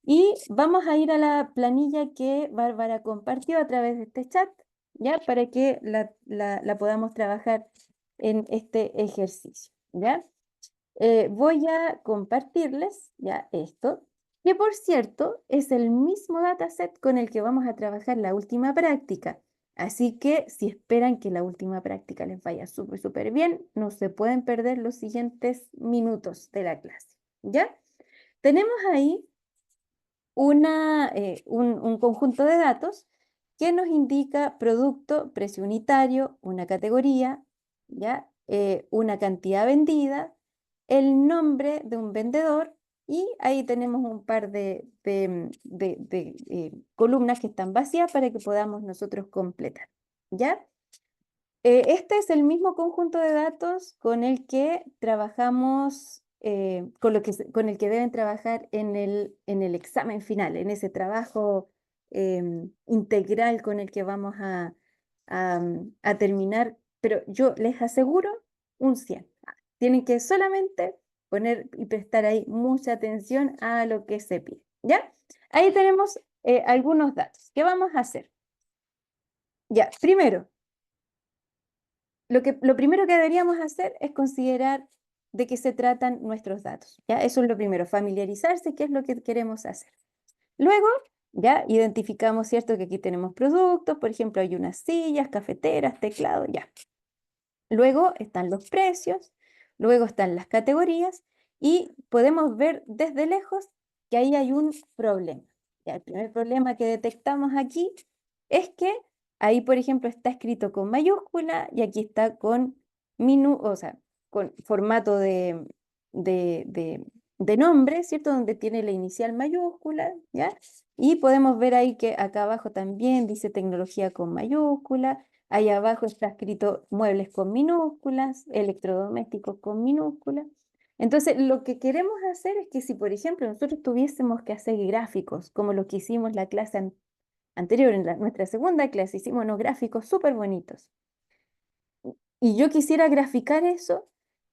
y vamos a ir a la planilla que Bárbara compartió a través de este chat, ya para que la podamos trabajar en este ejercicio, ¿ya? Voy a compartirles ya esto, que por cierto es el mismo dataset con el que vamos a trabajar la última práctica. Así que si esperan que la última práctica les vaya súper bien, no se pueden perder los siguientes minutos de la clase, ¿ya? Tenemos ahí un conjunto de datos que nos indica producto, precio unitario, una categoría, ¿ya? Una cantidad vendida, el nombre de un vendedor y ahí tenemos un par de columnas que están vacías para que podamos nosotros completar, ¿ya? Este es el mismo conjunto de datos con el que trabajamos, con el que deben trabajar en el examen final, en ese trabajo integral con el que vamos a terminar, pero yo les aseguro un 100. Tienen que solamente poner y prestar ahí mucha atención a lo que se pide, ¿ya? Ahí tenemos algunos datos. ¿Qué vamos a hacer? Ya, primero, lo primero que deberíamos hacer es considerar de qué se tratan nuestros datos, ¿ya? Eso es lo primero, familiarizarse qué es lo que queremos hacer. Luego, ya identificamos, ¿cierto? Que aquí tenemos productos, por ejemplo, hay unas sillas, cafeteras, teclados, ya. Luego están los precios, luego están las categorías y podemos ver desde lejos que ahí hay un problema. Ya, el primer problema que detectamos aquí es que ahí, por ejemplo, está escrito con mayúscula y aquí está con con formato de nombre, ¿cierto? Donde tiene la inicial mayúscula, ¿ya? Y podemos ver ahí que acá abajo también dice tecnología con mayúscula. Ahí abajo está escrito muebles con minúsculas, electrodomésticos con minúsculas. Entonces, lo que queremos hacer es que si, por ejemplo, nosotros tuviésemos que hacer gráficos, como lo que hicimos la clase anterior, en nuestra segunda clase, hicimos unos gráficos súper bonitos. Y yo quisiera graficar eso,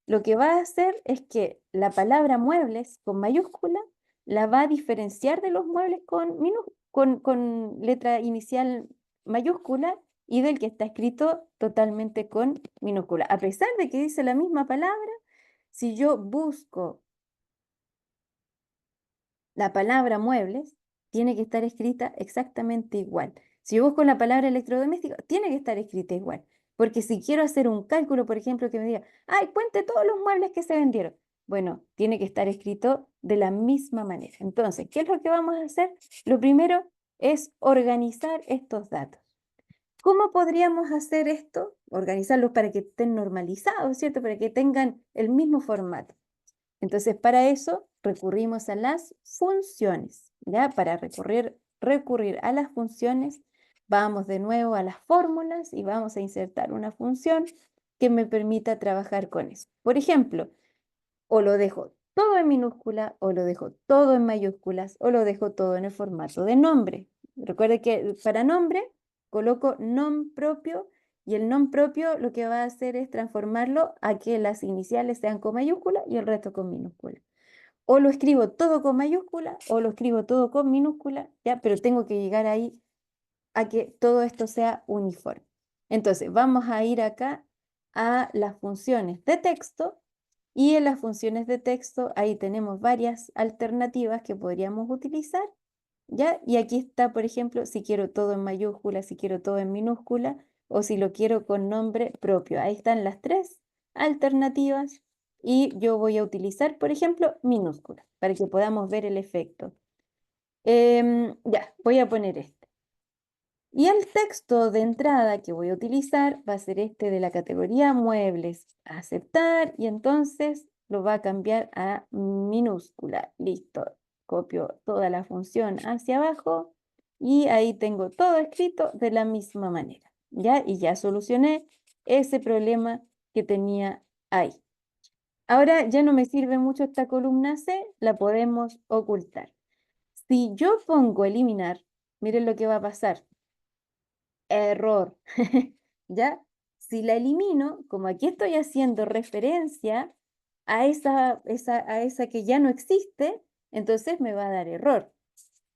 lo que va a hacer es que la palabra muebles con mayúscula la va a diferenciar de los muebles con letra inicial mayúscula y del que está escrito totalmente con minúscula. A pesar de que dice la misma palabra, si yo busco la palabra muebles, tiene que estar escrita exactamente igual. Si yo busco la palabra electrodoméstico, tiene que estar escrita igual. Porque si quiero hacer un cálculo, por ejemplo, que me diga, ay, cuente todos los muebles que se vendieron. Bueno, tiene que estar escrito de la misma manera. Entonces, ¿qué es lo que vamos a hacer? Lo primero es organizar estos datos. ¿Cómo podríamos hacer esto? Organizarlos para que estén normalizados, ¿cierto? Para que tengan el mismo formato. Entonces, para eso recurrimos a las funciones, ¿ya? Para recurrir a las funciones, vamos de nuevo a las fórmulas y vamos a insertar una función que me permita trabajar con eso. Por ejemplo, o lo dejo todo en minúscula, o lo dejo todo en mayúsculas, o lo dejo todo en el formato de nombre. Recuerde que para nombre coloco nom propio y el nom propio lo que va a hacer es transformarlo a que las iniciales sean con mayúscula y el resto con minúscula. O lo escribo todo con mayúscula o lo escribo todo con minúscula, ¿ya? Pero tengo que llegar ahí a que todo esto sea uniforme. Entonces, vamos a ir acá a las funciones de texto y en las funciones de texto ahí tenemos varias alternativas que podríamos utilizar, ¿ya? Y aquí está, por ejemplo, si quiero todo en mayúscula, si quiero todo en minúscula o si lo quiero con nombre propio. Ahí están las tres alternativas y yo voy a utilizar, por ejemplo, minúscula para que podamos ver el efecto. Ya, voy a poner este. Y el texto de entrada que voy a utilizar va a ser este de la categoría muebles, aceptar, y entonces lo va a cambiar a minúscula. Listo, copio toda la función hacia abajo y ahí tengo todo escrito de la misma manera, ¿ya? Y ya solucioné ese problema que tenía ahí. Ahora ya no me sirve mucho esta columna C, la podemos ocultar. Si yo pongo eliminar, miren lo que va a pasar. Error, ¿ya? Si la elimino, como aquí estoy haciendo referencia a esa que ya no existe, entonces me va a dar error.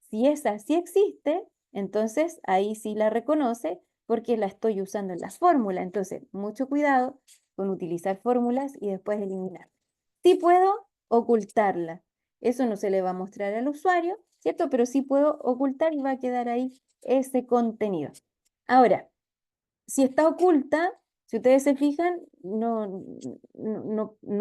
Si esa sí existe, entonces ahí sí la reconoce porque la estoy usando en la fórmula. Entonces, mucho cuidado con utilizar fórmulas y después eliminar. Sí puedo ocultarla. Eso no se le va a mostrar al usuario, ¿cierto? Pero sí puedo ocultar y va a quedar ahí ese contenido. Ahora, si está oculta, si ustedes se fijan, no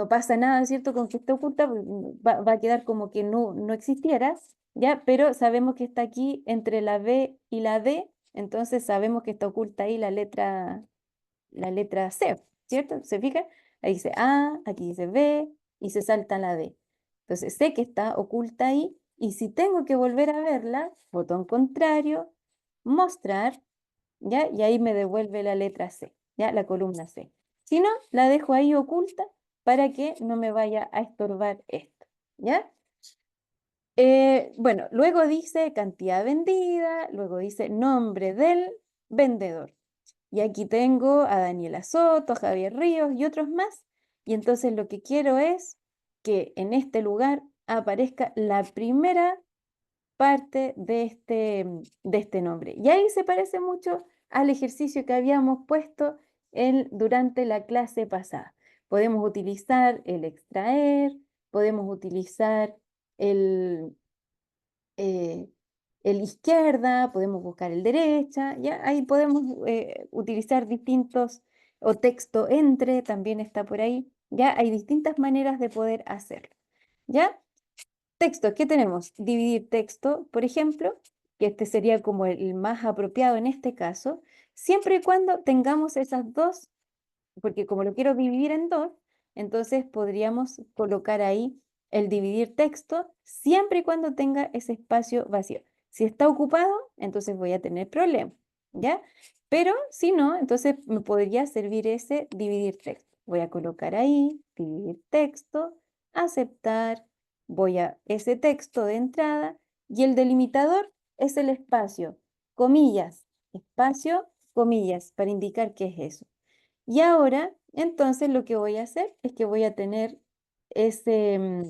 pasa nada, ¿cierto? Con que esté oculta, va a quedar como que no existiera, ¿ya? Pero sabemos que está aquí entre la B y la D, entonces sabemos que está oculta ahí la letra C, ¿cierto? ¿Se fijan? Ahí dice A, aquí dice B y se salta la D. Entonces sé que está oculta ahí y si tengo que volver a verla, botón contrario, mostrar, ¿ya? Y ahí me devuelve la letra C, ¿ya? La columna C. Si no, la dejo ahí oculta para que no me vaya a estorbar esto, ¿ya? Bueno, luego dice cantidad vendida, luego dice nombre del vendedor. Y aquí tengo a Daniela Soto, a Javier Ríos y otros más. Y entonces lo que quiero es que en este lugar aparezca la primera parte de este nombre. Y ahí se parece mucho al ejercicio que habíamos puesto durante la clase pasada. Podemos utilizar el extraer, podemos utilizar el, el izquierda, podemos buscar el derecha, ¿ya? Ahí podemos utilizar distintos, o texto entre, también está por ahí, ¿ya? Hay distintas maneras de poder hacerlo, ¿ya? Texto, ¿qué tenemos? Dividir texto, por ejemplo, que este sería como el más apropiado en este caso, siempre y cuando tengamos esas dos, porque como lo quiero dividir en dos, entonces podríamos colocar ahí el dividir texto, siempre y cuando tenga ese espacio vacío. Si está ocupado, entonces voy a tener problema, ¿ya? Pero si no, entonces me podría servir ese dividir texto. Voy a colocar ahí, dividir texto, aceptar, voy a ese texto de entrada y el delimitador es el espacio, comillas, espacio, comillas, para indicar qué es eso. Y ahora, entonces, lo que voy a hacer es que voy a tener ese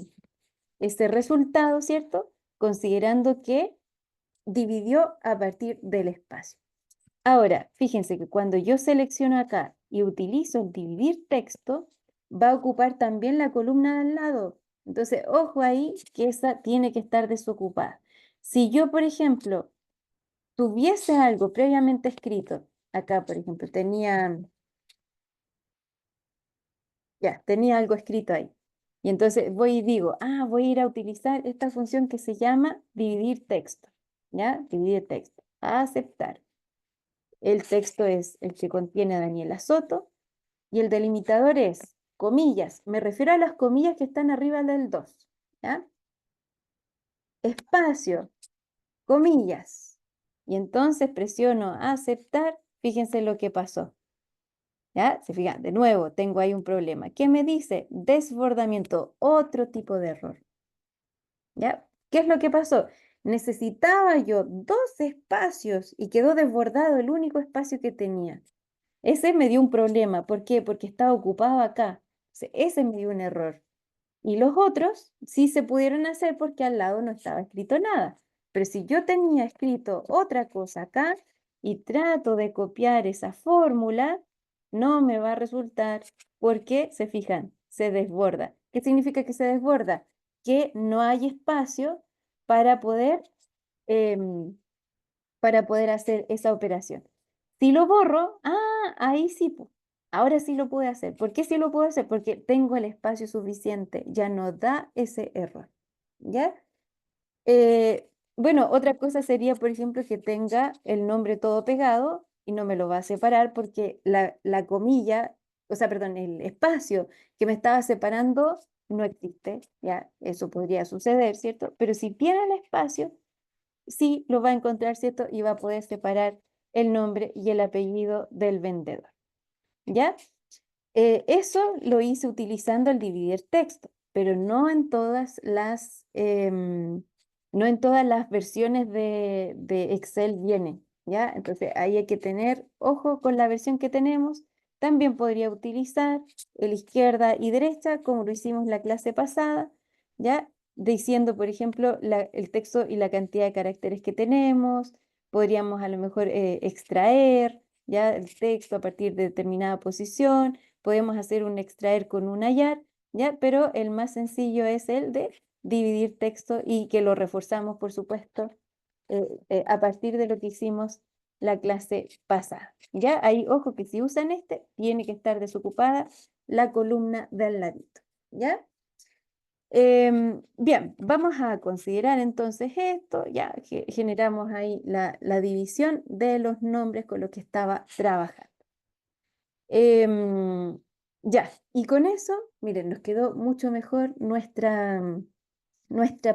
resultado, ¿cierto? Considerando que dividió a partir del espacio. Ahora, fíjense que cuando yo selecciono acá y utilizo el dividir texto, va a ocupar también la columna de al lado. Entonces, ojo ahí que esa tiene que estar desocupada. Si yo, por ejemplo, tuviese algo previamente escrito, acá, por ejemplo, tenía algo escrito ahí. Y entonces voy y digo, voy a ir a utilizar esta función que se llama dividir texto, ¿ya? Dividir texto, aceptar. El texto es el que contiene a Daniela Soto y el delimitador es comillas. Me refiero a las comillas que están arriba del 2, ¿ya? Espacio, comillas. Y entonces presiono aceptar. Fíjense lo que pasó. ¿Ya? Se fijan, de nuevo, tengo ahí un problema. ¿Qué me dice? Desbordamiento, otro tipo de error. ¿Ya? ¿Qué es lo que pasó? Necesitaba yo dos espacios y quedó desbordado el único espacio que tenía. Ese me dio un problema. ¿Por qué? Porque estaba ocupado acá. Ese me dio un error. Y los otros sí se pudieron hacer porque al lado no estaba escrito nada. Pero si yo tenía escrito otra cosa acá y trato de copiar esa fórmula, no me va a resultar porque, se fijan, se desborda. ¿Qué significa que se desborda? Que no hay espacio para poder, em, hacer esa operación. Si lo borro, ahí sí, ahora sí lo puedo hacer. ¿Por qué sí lo puedo hacer? Porque tengo el espacio suficiente, ya no da ese error, ¿ya? Bueno, otra cosa sería, por ejemplo, que tenga el nombre todo pegado y no me lo va a separar porque la comilla, o sea, perdón, el espacio que me estaba separando no existe, ¿ya? Eso podría suceder, ¿cierto? Pero si tiene el espacio, sí lo va a encontrar, ¿cierto? Y va a poder separar el nombre y el apellido del vendedor, ¿ya? Eso lo hice utilizando el dividir texto, pero no en todas las versiones de Excel viene, ¿ya? Entonces ahí hay que tener ojo con la versión que tenemos. También podría utilizar el izquierda y derecha, como lo hicimos la clase pasada, ¿ya? Diciendo, por ejemplo, el texto y la cantidad de caracteres que tenemos. Podríamos a lo mejor extraer, ¿ya? El texto a partir de determinada posición. podemos hacer un extraer con un hallar, ¿ya? Pero el más sencillo es el de dividir texto y que lo reforzamos, por supuesto, a partir de lo que hicimos la clase pasada. ¿Ya? Ahí, ojo que si usan este, tiene que estar desocupada la columna del ladito. ¿Ya? Bien, vamos a considerar entonces esto, ya generamos ahí la división de los nombres con los que estaba trabajando. Ya, y con eso, miren, nos quedó mucho mejor nuestra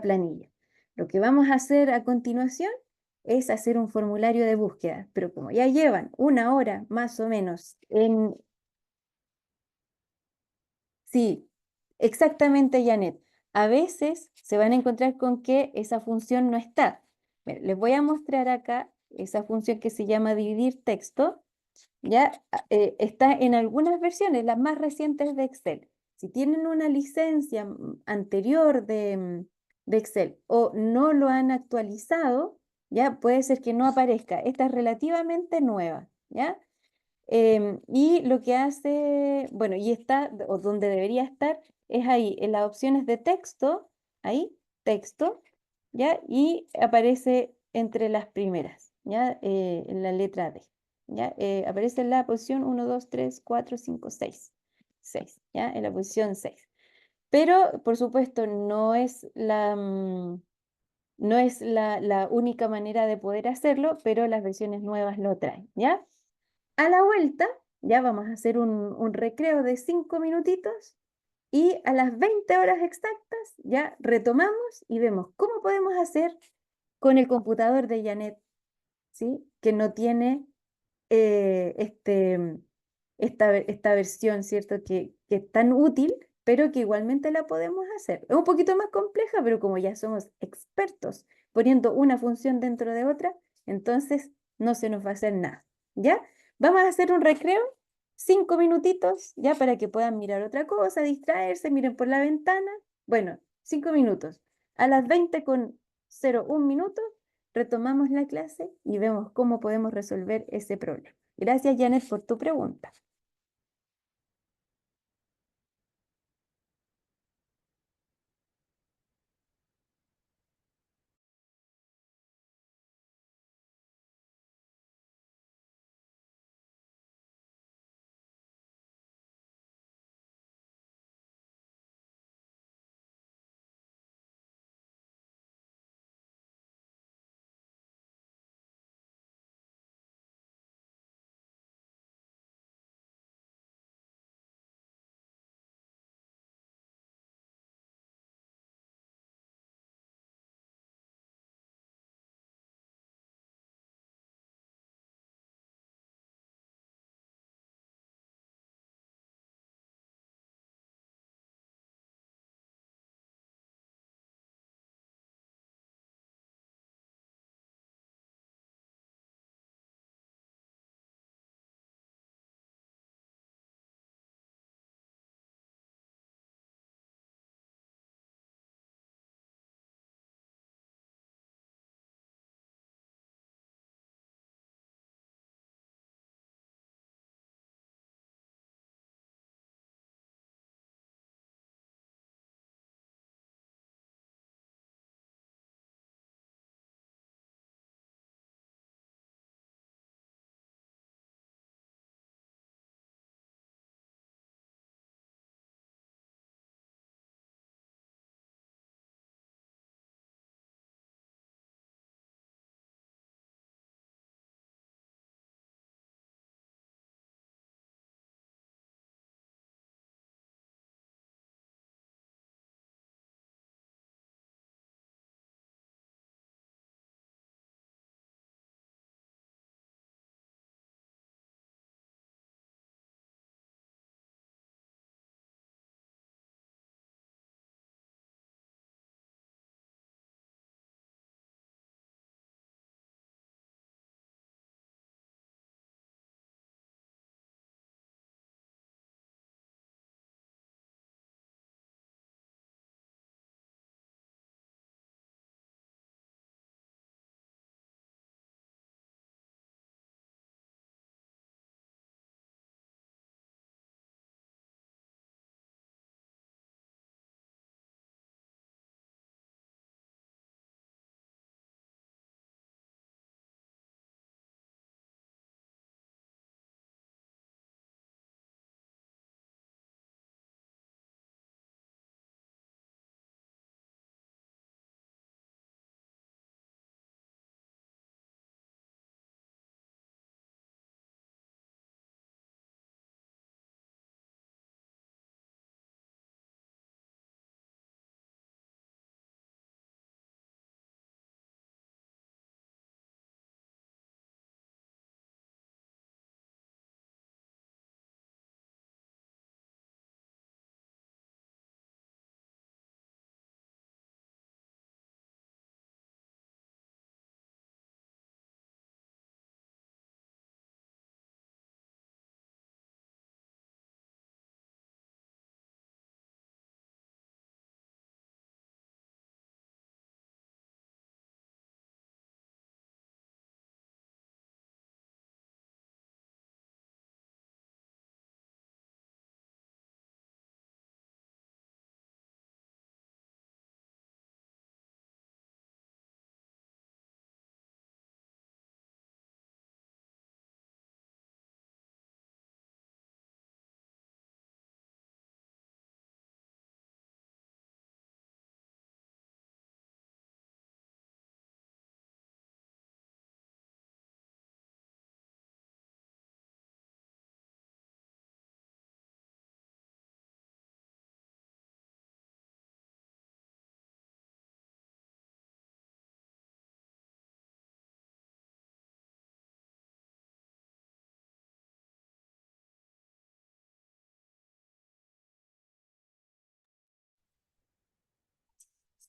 planilla. Lo que vamos a hacer a continuación es hacer un formulario de búsqueda, pero como ya llevan 1 hora más o menos en... Sí, exactamente, Janet. A veces se van a encontrar con que esa función no está. Miren, les voy a mostrar acá esa función que se llama dividir texto. Ya está en algunas versiones, las más recientes de Excel. Si tienen una licencia anterior de Excel o no lo han actualizado, ya puede ser que no aparezca. Esta es relativamente nueva, ¿ya? Y lo que hace, bueno, y está, o donde debería estar, es ahí, en las opciones de texto, ahí, texto, ¿ya? Y aparece entre las primeras, ¿ya? En la letra D, ¿ya? Aparece en la posición 1, 2, 3, 4, 5, 6, 6, ¿ya? En la posición 6. Pero, por supuesto, no es la única manera de poder hacerlo, pero las versiones nuevas lo traen, ¿ya? A la vuelta, ya vamos a hacer un recreo de 5 minutitos y a las 20 horas exactas ya retomamos y vemos cómo podemos hacer con el computador de Janet, ¿sí? Que no tiene esta versión, ¿cierto? Que es tan útil, pero que igualmente la podemos hacer. Es un poquito más compleja, pero como ya somos expertos poniendo una función dentro de otra, entonces no se nos va a hacer nada, ¿ya? Vamos a hacer un recreo, 5 minutitos, ya para que puedan mirar otra cosa, distraerse, miren por la ventana. Bueno, 5 minutos. A las 20:01 retomamos la clase y vemos cómo podemos resolver ese problema. Gracias, Janet, por tu pregunta.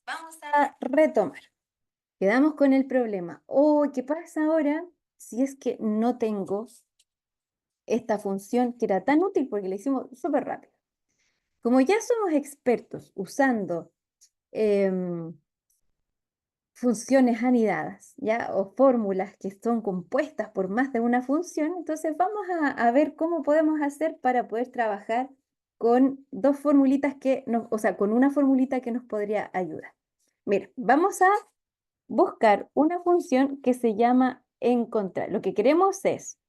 Vamos a retomar. Quedamos con el problema. Oh, ¿qué pasa ahora si es que no tengo esta función que era tan útil porque la hicimos súper rápido? Como ya somos expertos usando funciones anidadas, ¿ya? O fórmulas que son compuestas por más de una función, entonces vamos a ver cómo podemos hacer para poder trabajar con dos formulitas que nos, o sea, con una formulita que nos podría ayudar. Mira, vamos a buscar una función que se llama encontrar. Lo que queremos es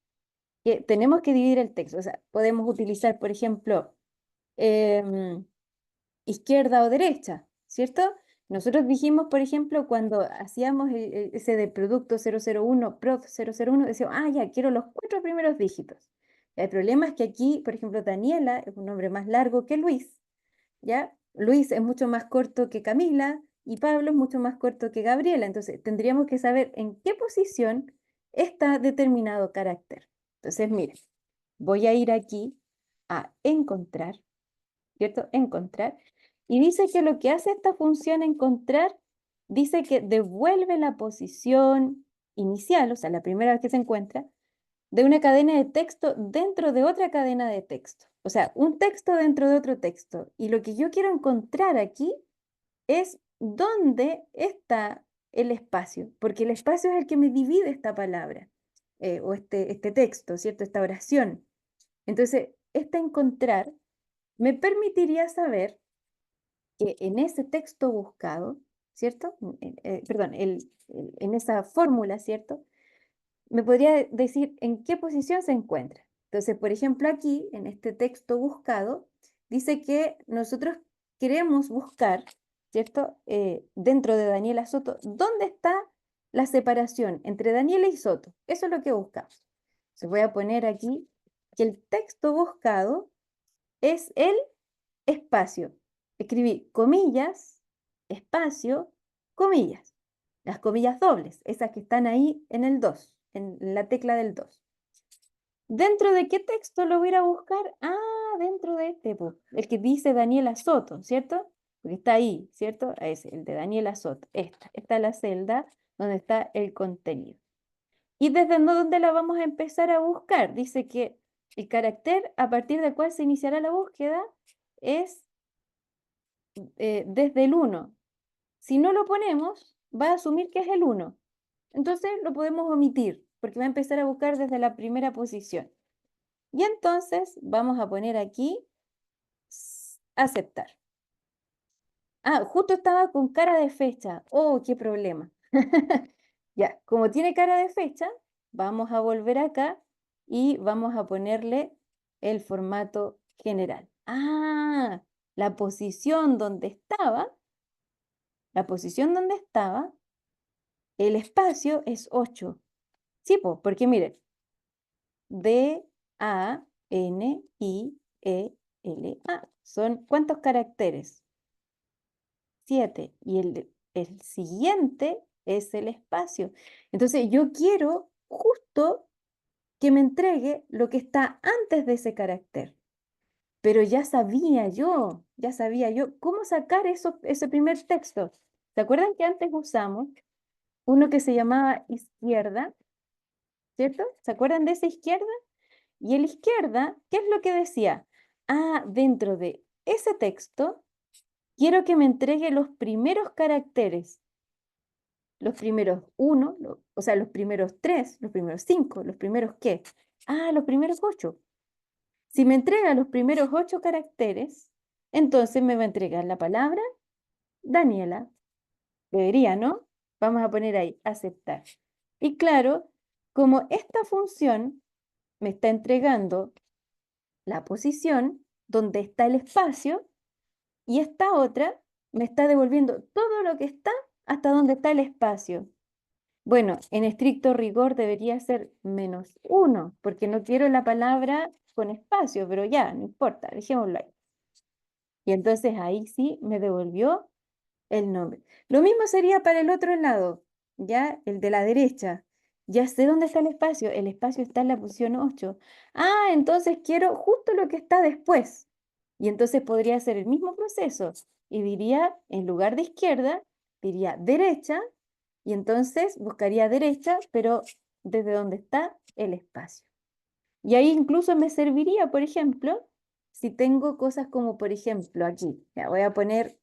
que tenemos que dividir el texto, o sea, podemos utilizar, por ejemplo, izquierda o derecha, ¿cierto? Nosotros dijimos, por ejemplo, cuando hacíamos ese de producto 001, prof 001, decíamos, ah, ya, quiero los 4 primeros dígitos. El problema es que aquí, por ejemplo, Daniela es un nombre más largo que Luis, ¿ya? Luis es mucho más corto que Camila y Pablo es mucho más corto que Gabriela. Entonces, tendríamos que saber en qué posición está determinado carácter. Entonces, miren, voy a ir aquí a encontrar, ¿cierto? Encontrar. Y dice que lo que hace esta función encontrar, dice que devuelve la posición inicial, o sea, la primera vez que se encuentra, de una cadena de texto dentro de otra cadena de texto. O sea, un texto dentro de otro texto. Y lo que yo quiero encontrar aquí es dónde está el espacio, porque el espacio es el que me divide esta palabra o este texto, ¿cierto? Esta oración. Entonces, este encontrar me permitiría saber que en ese texto buscado, ¿cierto? Perdón, en esa fórmula, ¿cierto? Me podría decir en qué posición se encuentra. Entonces, por ejemplo, aquí, en este texto buscado, dice que nosotros queremos buscar, ¿cierto? Dentro de Daniela Soto, ¿dónde está la separación entre Daniela y Soto? Eso es lo que buscamos. Entonces, voy a poner aquí que el texto buscado es el espacio. Escribí comillas, espacio, comillas. Las comillas dobles, esas que están ahí en el 2, en la tecla del 2. ¿Dentro de qué texto lo voy a ir a buscar? Ah, dentro de este, el que dice Daniela Soto, ¿cierto? Porque está ahí, ¿cierto? Es el de Daniela Soto. Esta es la celda donde está el contenido. ¿Y desde dónde la vamos a empezar a buscar? Dice que el carácter a partir del cual se iniciará la búsqueda es desde el 1. Si no lo ponemos, va a asumir que es el 1. Entonces lo podemos omitir, porque va a empezar a buscar desde la primera posición. Y entonces vamos a poner aquí aceptar. Ah, justo estaba con cara de fecha. Oh, qué problema. Ya, como tiene cara de fecha, vamos a volver acá y vamos a ponerle el formato general. Ah, la posición donde estaba, el espacio es 8. Sí, porque miren, D-A-N-I-E-L-A. ¿Son cuántos caracteres? 7. Y el siguiente es el espacio. Entonces yo quiero justo que me entregue lo que está antes de ese carácter. Pero ya sabía yo cómo sacar ese primer texto. ¿Se acuerdan que antes usamos uno que se llamaba izquierda? ¿Cierto? ¿Se acuerdan de esa izquierda? Y el izquierda, ¿qué es lo que decía? Ah, dentro de ese texto, quiero que me entregue los primeros caracteres. Los primeros 1, o sea, los primeros 3, los primeros 5, los primeros ¿qué? Ah, los primeros 8. Si me entrega los primeros 8 caracteres, entonces me va a entregar la palabra Daniela. Debería, ¿no? Vamos a poner ahí, aceptar. Y claro, como esta función me está entregando la posición donde está el espacio y esta otra me está devolviendo todo lo que está hasta donde está el espacio. Bueno, en estricto rigor debería ser -1, porque no quiero la palabra con espacio, pero ya, no importa, dejémoslo ahí. Y entonces ahí sí me devolvió el nombre. Lo mismo sería para el otro lado, ya, el de la derecha. Ya sé dónde está el espacio está en la posición 8. Ah, entonces quiero justo lo que está después. Y entonces podría hacer el mismo proceso y diría, en lugar de izquierda, diría derecha, y entonces buscaría derecha, pero desde donde está el espacio. Y ahí incluso me serviría, por ejemplo, si tengo cosas como, por ejemplo, aquí, ya voy a poner,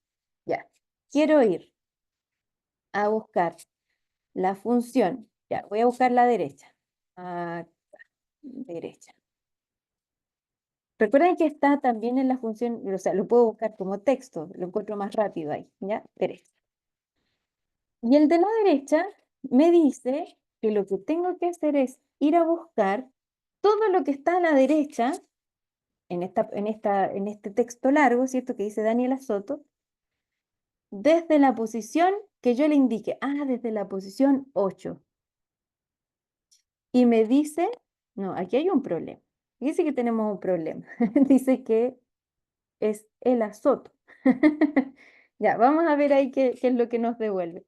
ya, quiero ir a buscar la función, ya, voy a buscar la derecha, acá, derecha. Recuerden que está también en la función, o sea, lo puedo buscar como texto, lo encuentro más rápido ahí, ¿ya? Derecha. Y el de la derecha me dice que lo que tengo que hacer es ir a buscar todo lo que está a la derecha en este texto largo, ¿cierto? Que dice Daniela Soto, desde la posición que yo le indique. Desde la posición 8. Y me dice, no, aquí hay un problema. Dice que tenemos un problema. Dice que es el azoto. Ya, vamos a ver ahí qué es lo que nos devuelve.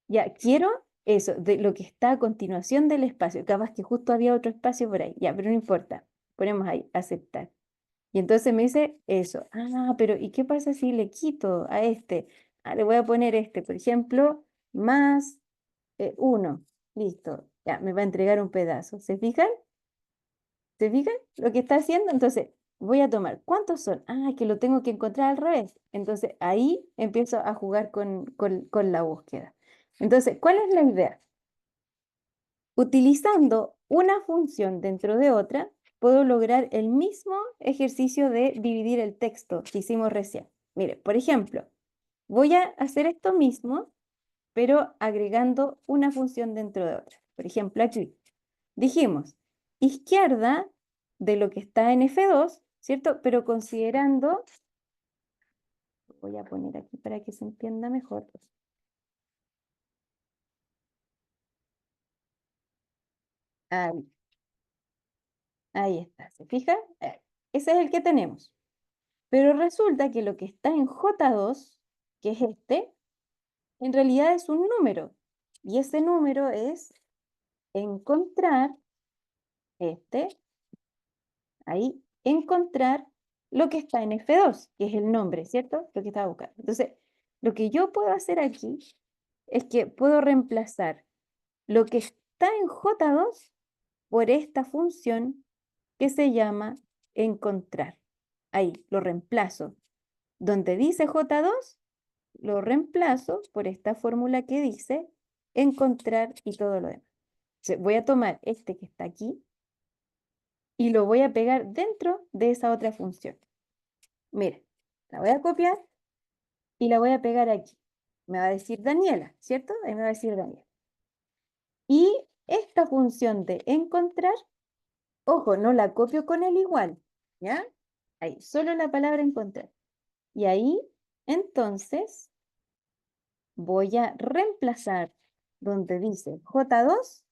Ya, quiero eso, de lo que está a continuación del espacio. Capaz que justo había otro espacio por ahí. Ya, pero no importa. Ponemos ahí, aceptar. Y entonces me dice eso. Pero ¿y qué pasa si le quito a este? Le voy a poner este, por ejemplo, más 1. Listo. Ya, me va a entregar un pedazo. ¿Se fijan? ¿Se fijan lo que está haciendo? Entonces, voy a tomar. ¿Cuántos son? Que lo tengo que encontrar al revés. Entonces, ahí empiezo a jugar con la búsqueda. Entonces, ¿cuál es la idea? Utilizando una función dentro de otra, puedo lograr el mismo ejercicio de dividir el texto que hicimos recién. Mire, por ejemplo, voy a hacer esto mismo, pero agregando una función dentro de otra. Por ejemplo, aquí dijimos izquierda de lo que está en F2, ¿cierto? Pero considerando, voy a poner aquí para que se entienda mejor. Ahí, ahí está, ¿se fijan? Ese es el que tenemos. Pero resulta que lo que está en J2, que es este, en realidad es un número. Y ese número es encontrar, ahí, encontrar lo que está en F2, que es el nombre, ¿cierto? Lo que estaba buscando. Entonces, lo que yo puedo hacer aquí es que puedo reemplazar lo que está en J2 por esta función que se llama encontrar. Ahí, lo reemplazo. Donde dice J2, lo reemplazo por esta fórmula que dice encontrar y todo lo demás. Entonces, voy a tomar este que está aquí y lo voy a pegar dentro de esa otra función. Mira, la voy a copiar y la voy a pegar aquí. Me va a decir Daniela, ¿cierto? Ahí me va a decir Daniela. Y esta función de encontrar, ojo, no la copio con el igual, ¿ya? Ahí, solo la palabra encontrar. Y ahí, entonces, voy a reemplazar donde dice J2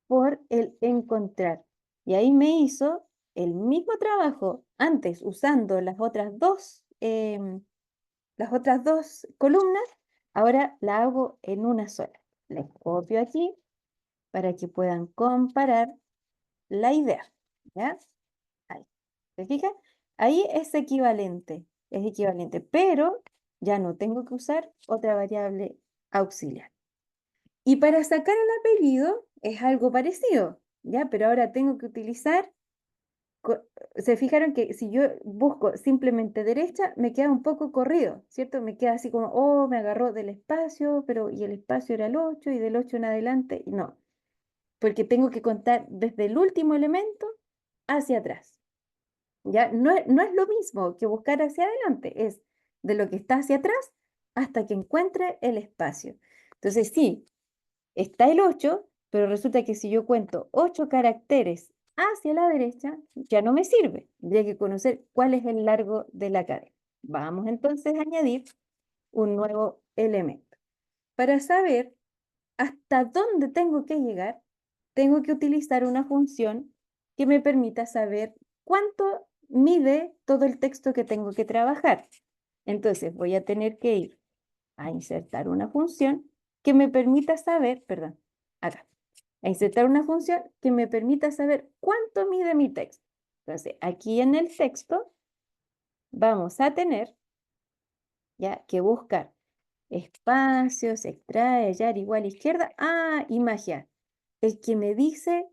por el encontrar. Y ahí me hizo el mismo trabajo antes usando las otras dos columnas, ahora la hago en una sola. Les copio aquí para que puedan comparar la idea. ¿Ya? Ahí. ¿Se fijan? Ahí es equivalente, pero ya no tengo que usar otra variable auxiliar. Y para sacar el apellido es algo parecido, ¿ya? Pero ahora tengo que utilizar, se fijaron que si yo busco simplemente derecha, me queda un poco corrido, ¿cierto? Me queda así como, me agarró del espacio, pero y el espacio era el 8 y del 8 en adelante, no, porque tengo que contar desde el último elemento hacia atrás, ¿ya? No es lo mismo que buscar hacia adelante, es de lo que está hacia atrás hasta que encuentre el espacio. Entonces, sí, está el 8, pero resulta que si yo cuento 8 caracteres hacia la derecha, ya no me sirve. Tendría que conocer cuál es el largo de la cadena. Vamos entonces a añadir un nuevo elemento. Para saber hasta dónde tengo que llegar, tengo que utilizar una función que me permita saber cuánto mide todo el texto que tengo que trabajar. Entonces voy a tener que ir a insertar una función que me permita saber, perdón, acá, a insertar una función que me permita saber cuánto mide mi texto. Entonces, aquí en el texto vamos a tener ya que buscar espacios, extrae, hallar, igual, izquierda. Ah, y magia. El que me dice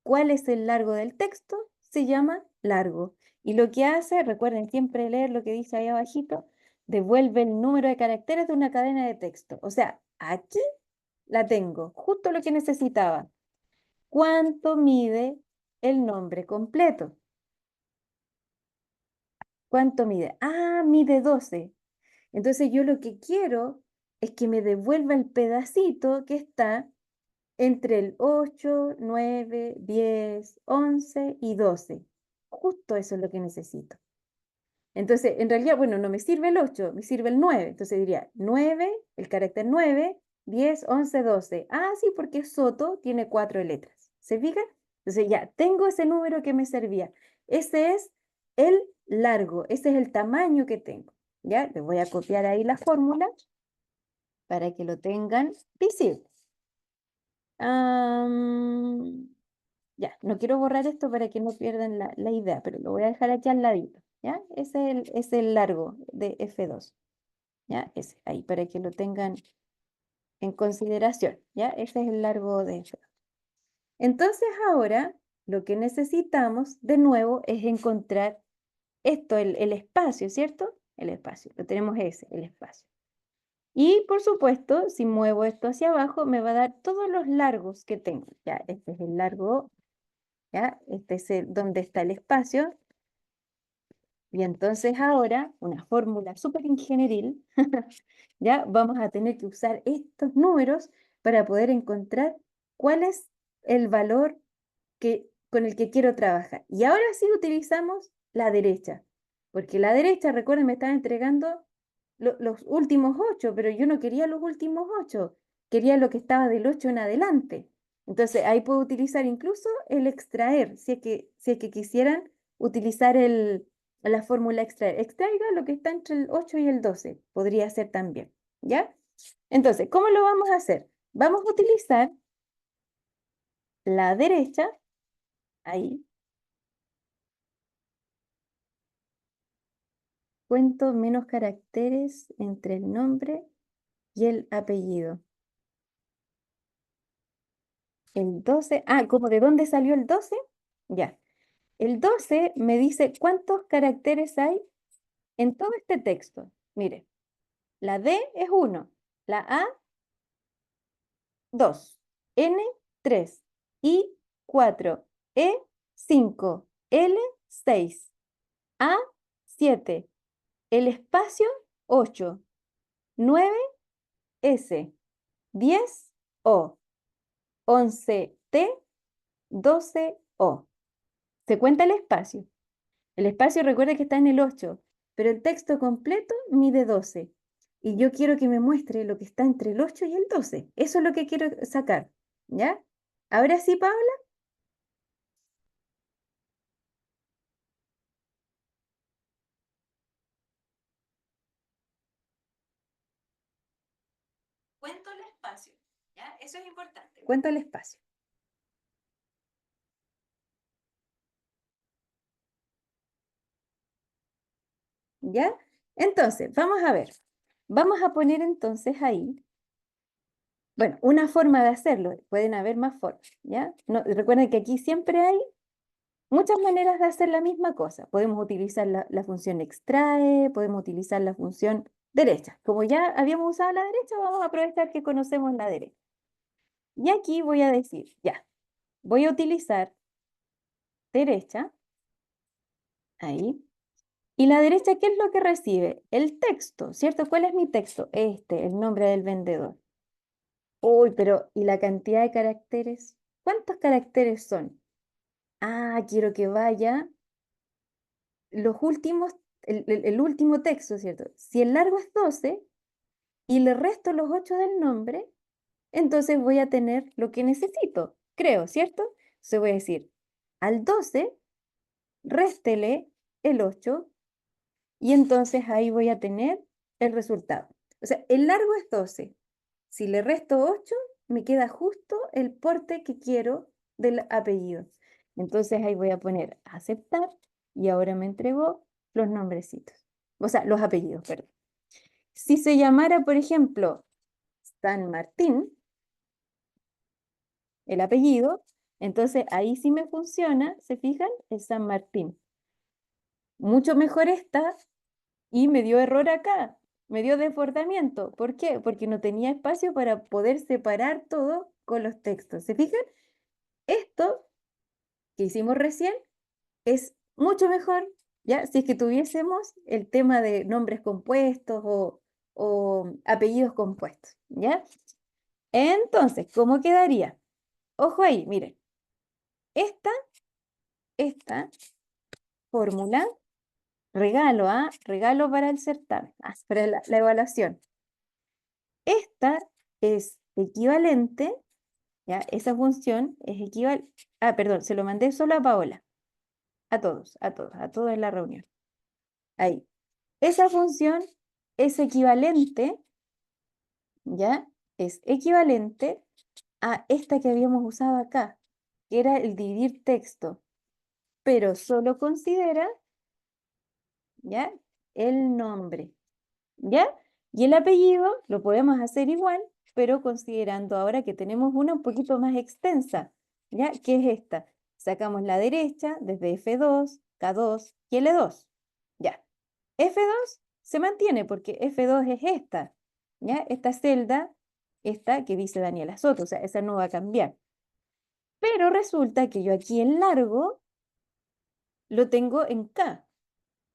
cuál es el largo del texto se llama largo. Y lo que hace, recuerden siempre leer lo que dice ahí abajito, devuelve el número de caracteres de una cadena de texto. O sea, aquí la tengo, justo lo que necesitaba. ¿Cuánto mide el nombre completo? ¿Cuánto mide? Ah, mide 12. Entonces yo lo que quiero es que me devuelva el pedacito que está entre el 8, 9, 10, 11 y 12. Justo eso es lo que necesito. Entonces, en realidad, bueno, no me sirve el 8, me sirve el 9. Entonces diría 9, el carácter 9, 10, 11, 12. Ah, sí, porque Soto tiene 4 letras. ¿Se fijan? Entonces ya tengo ese número que me servía. Ese es el largo, ese es el tamaño que tengo. ¿Ya? Les voy a copiar ahí la fórmula para que lo tengan visible. Ya, no quiero borrar esto para que no pierdan la idea, pero lo voy a dejar aquí al ladito, ¿ya? Es el largo de F2, ¿ya? Ese, ahí, para que lo tengan en consideración, ¿ya? Ese es el largo de F2. Entonces ahora lo que necesitamos de nuevo es encontrar esto, el espacio, ¿cierto? El espacio, lo tenemos ese, el espacio. Y por supuesto, si muevo esto hacia abajo, me va a dar todos los largos que tengo. Ya, este es el largo, ya, este es donde está el espacio. Y entonces ahora, una fórmula súper ingenieril, ya vamos a tener que usar estos números para poder encontrar cuál es el valor con el que quiero trabajar. Y ahora sí utilizamos la derecha, porque la derecha, recuerden, me estaba entregando los últimos 8, pero yo no quería los últimos 8, quería lo que estaba del 8 en adelante. Entonces ahí puedo utilizar incluso el extraer, si es que quisieran utilizar la fórmula extraer. Extraiga lo que está entre el 8 y el 12, podría ser también, ¿ya? Entonces, ¿cómo lo vamos a hacer? Vamos a utilizar la derecha, ahí, cuento menos caracteres entre el nombre y el apellido. El 12, ¿cómo de dónde salió el 12? Ya. El 12 me dice cuántos caracteres hay en todo este texto. Mire, la D es 1, la A 2, N 3, I 4, E 5, L 6, A 7, el espacio 8, 9 S, 10 O, 11 T, 12 O. Se cuenta el espacio. El espacio recuerda que está en el 8, pero el texto completo mide 12. Y yo quiero que me muestre lo que está entre el 8 y el 12. Eso es lo que quiero sacar. ¿Ya? Ahora sí, Paula. Cuento el espacio. ¿Ya? Eso es importante. Cuento el espacio. ¿Ya? Entonces, vamos a ver. Vamos a poner entonces ahí, bueno, una forma de hacerlo. Pueden haber más formas, ¿ya? No, recuerden que aquí siempre hay muchas maneras de hacer la misma cosa. Podemos utilizar la función extrae, podemos utilizar la función derecha. Como ya habíamos usado la derecha, vamos a aprovechar que conocemos la derecha. Y aquí voy a decir, ya, voy a utilizar derecha, ahí. Y la derecha, ¿qué es lo que recibe? El texto, ¿cierto? ¿Cuál es mi texto? Este, el nombre del vendedor. Uy, pero ¿y la cantidad de caracteres? ¿Cuántos caracteres son? Quiero que vaya los últimos, el último texto, ¿cierto? Si el largo es 12 y le resto los 8 del nombre, entonces voy a tener lo que necesito, creo, ¿cierto? Entonces voy a decir, al 12, réstele el 8 y entonces ahí voy a tener el resultado. O sea, el largo es 12. Si le resto 8, me queda justo el porte que quiero del apellido. Entonces ahí voy a poner aceptar y ahora me entregó los nombrecitos. O sea, los apellidos, perdón. Si se llamara, por ejemplo, San Martín, el apellido, entonces ahí sí me funciona, ¿se fijan? El San Martín. Mucho mejor está y me dio error acá, me dio desbordamiento. ¿Por qué? Porque no tenía espacio para poder separar todo con los textos. ¿Se fijan? Esto que hicimos recién es mucho mejor, ¿ya? Si es que tuviésemos el tema de nombres compuestos o apellidos compuestos, ¿ya? Entonces, ¿cómo quedaría? Ojo ahí, miren. Esta fórmula, regalo, ¿ah? Regalo para el certamen, para la evaluación. Esta es equivalente, ¿ya? Esa función es equivalente. Ah, perdón, se lo mandé solo a Paola. A todos en la reunión. Ahí. Esa función es equivalente, ¿ya? Es equivalente a esta que habíamos usado acá, que era el dividir texto, pero solo considera, ¿ya? El nombre, ¿ya? Y el apellido lo podemos hacer igual, pero considerando ahora que tenemos una un poquito más extensa, ¿ya? Que es esta. Sacamos la derecha desde F2, K2 y L2, ¿ya? F2 se mantiene porque F2 es esta, ¿ya? Esta celda, esta que dice Daniela Soto, o sea, esa no va a cambiar. Pero resulta que yo aquí en largo lo tengo en K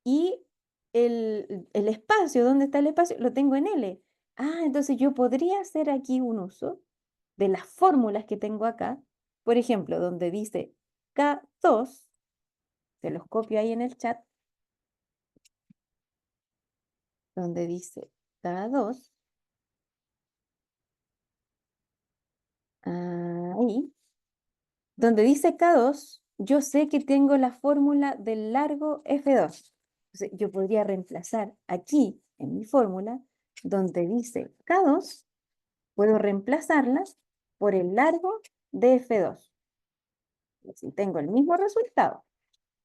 y el espacio, ¿dónde está el espacio? Lo tengo en L. Ah, entonces yo podría hacer aquí un uso de las fórmulas que tengo acá. Por ejemplo, donde dice K2, se los copio ahí en el chat, donde dice K2, ahí, donde dice K2, yo sé que tengo la fórmula del largo F2. Entonces, yo podría reemplazar aquí en mi fórmula, donde dice K2, puedo reemplazarla por el largo de F2. Y así tengo el mismo resultado.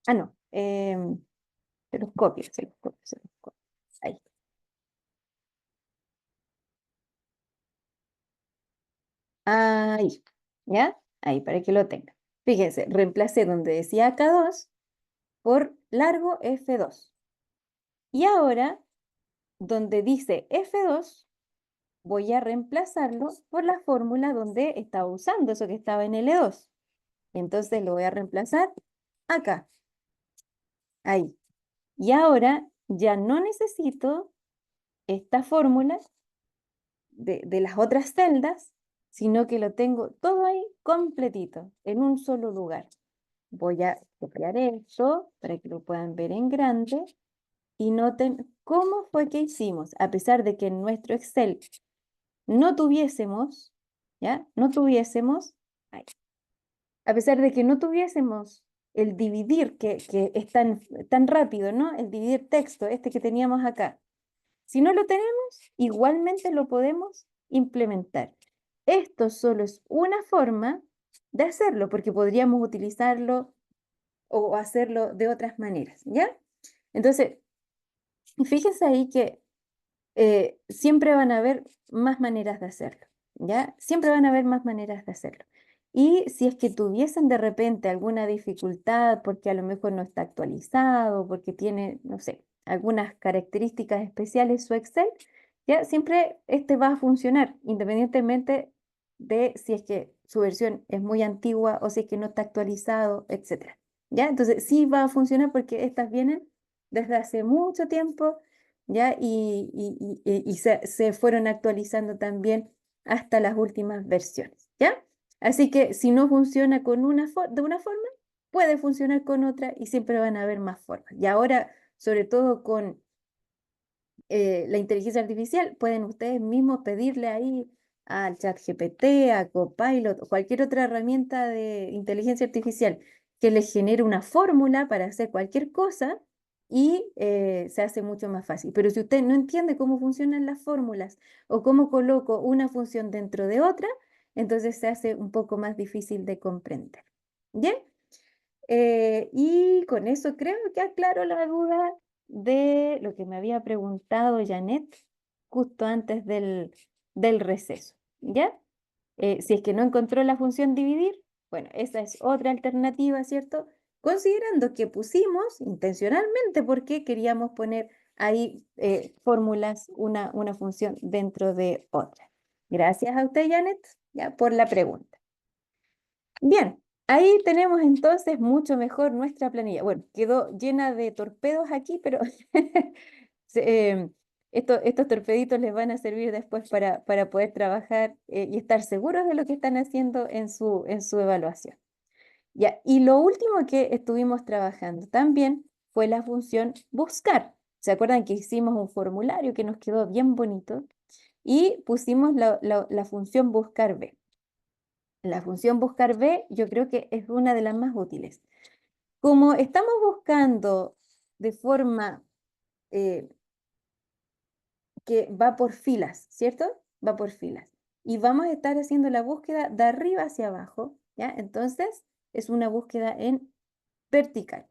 Ah, no. Se los copio, se los copio, se los copio. Ahí. Ahí. ¿Ya? Ahí, para que lo tengan. Fíjense, reemplacé donde decía K2 por largo F2. Y ahora, donde dice F2, voy a reemplazarlo por la fórmula donde estaba usando eso que estaba en L2. Entonces lo voy a reemplazar acá. Ahí. Y ahora ya no necesito esta fórmula de las otras celdas, sino que lo tengo todo ahí completito, en un solo lugar. Voy a copiar esto para que lo puedan ver en grande y noten cómo fue que hicimos, a pesar de que en nuestro Excel no tuviésemos, ¿ya? No tuviésemos, ahí, a pesar de que no tuviésemos el dividir, que es tan rápido, ¿no? El dividir texto, este que teníamos acá. Si no lo tenemos, igualmente lo podemos implementar. Esto solo es una forma de hacerlo, porque podríamos utilizarlo o hacerlo de otras maneras, ¿ya? Entonces, fíjense ahí que siempre van a haber más maneras de hacerlo, ¿ya? Siempre van a haber más maneras de hacerlo. Y si es que tuviesen de repente alguna dificultad porque a lo mejor no está actualizado, porque tiene, no sé, algunas características especiales su Excel, ya siempre este va a funcionar independientemente de si es que su versión es muy antigua o si es que no está actualizado, etcétera. ¿Ya? Entonces sí va a funcionar porque estas vienen desde hace mucho tiempo, ¿ya? Y se fueron actualizando también hasta las últimas versiones, ¿ya? Así que si no funciona de una forma, puede funcionar con otra y siempre van a haber más formas. Y ahora, sobre todo con la inteligencia artificial, pueden ustedes mismos pedirle ahí al ChatGPT, a Copilot o cualquier otra herramienta de inteligencia artificial que les genere una fórmula para hacer cualquier cosa y se hace mucho más fácil. Pero si usted no entiende cómo funcionan las fórmulas o cómo coloco una función dentro de otra, entonces se hace un poco más difícil de comprender. ¿Bien? Y con eso creo que aclaro la duda de lo que me había preguntado Janet justo antes del receso, ¿ya? Si es que no encontró la función dividir, bueno, esa es otra alternativa, ¿cierto? Considerando que pusimos intencionalmente porque queríamos poner ahí fórmulas, una función dentro de otra. Gracias a usted, Janet, ya, por la pregunta. Bien, ahí tenemos entonces mucho mejor nuestra planilla. Bueno, quedó llena de torpedos aquí, pero estos torpeditos les van a servir después para poder trabajar y estar seguros de lo que están haciendo en su evaluación. Ya, y lo último que estuvimos trabajando también fue la función buscar. ¿Se acuerdan que hicimos un formulario que nos quedó bien bonito? Y pusimos la función buscar B. La función buscar B yo creo que es una de las más útiles. Como estamos buscando de forma que va por filas, ¿cierto? Va por filas. Y vamos a estar haciendo la búsqueda de arriba hacia abajo, ¿ya? Entonces es una búsqueda en vertical.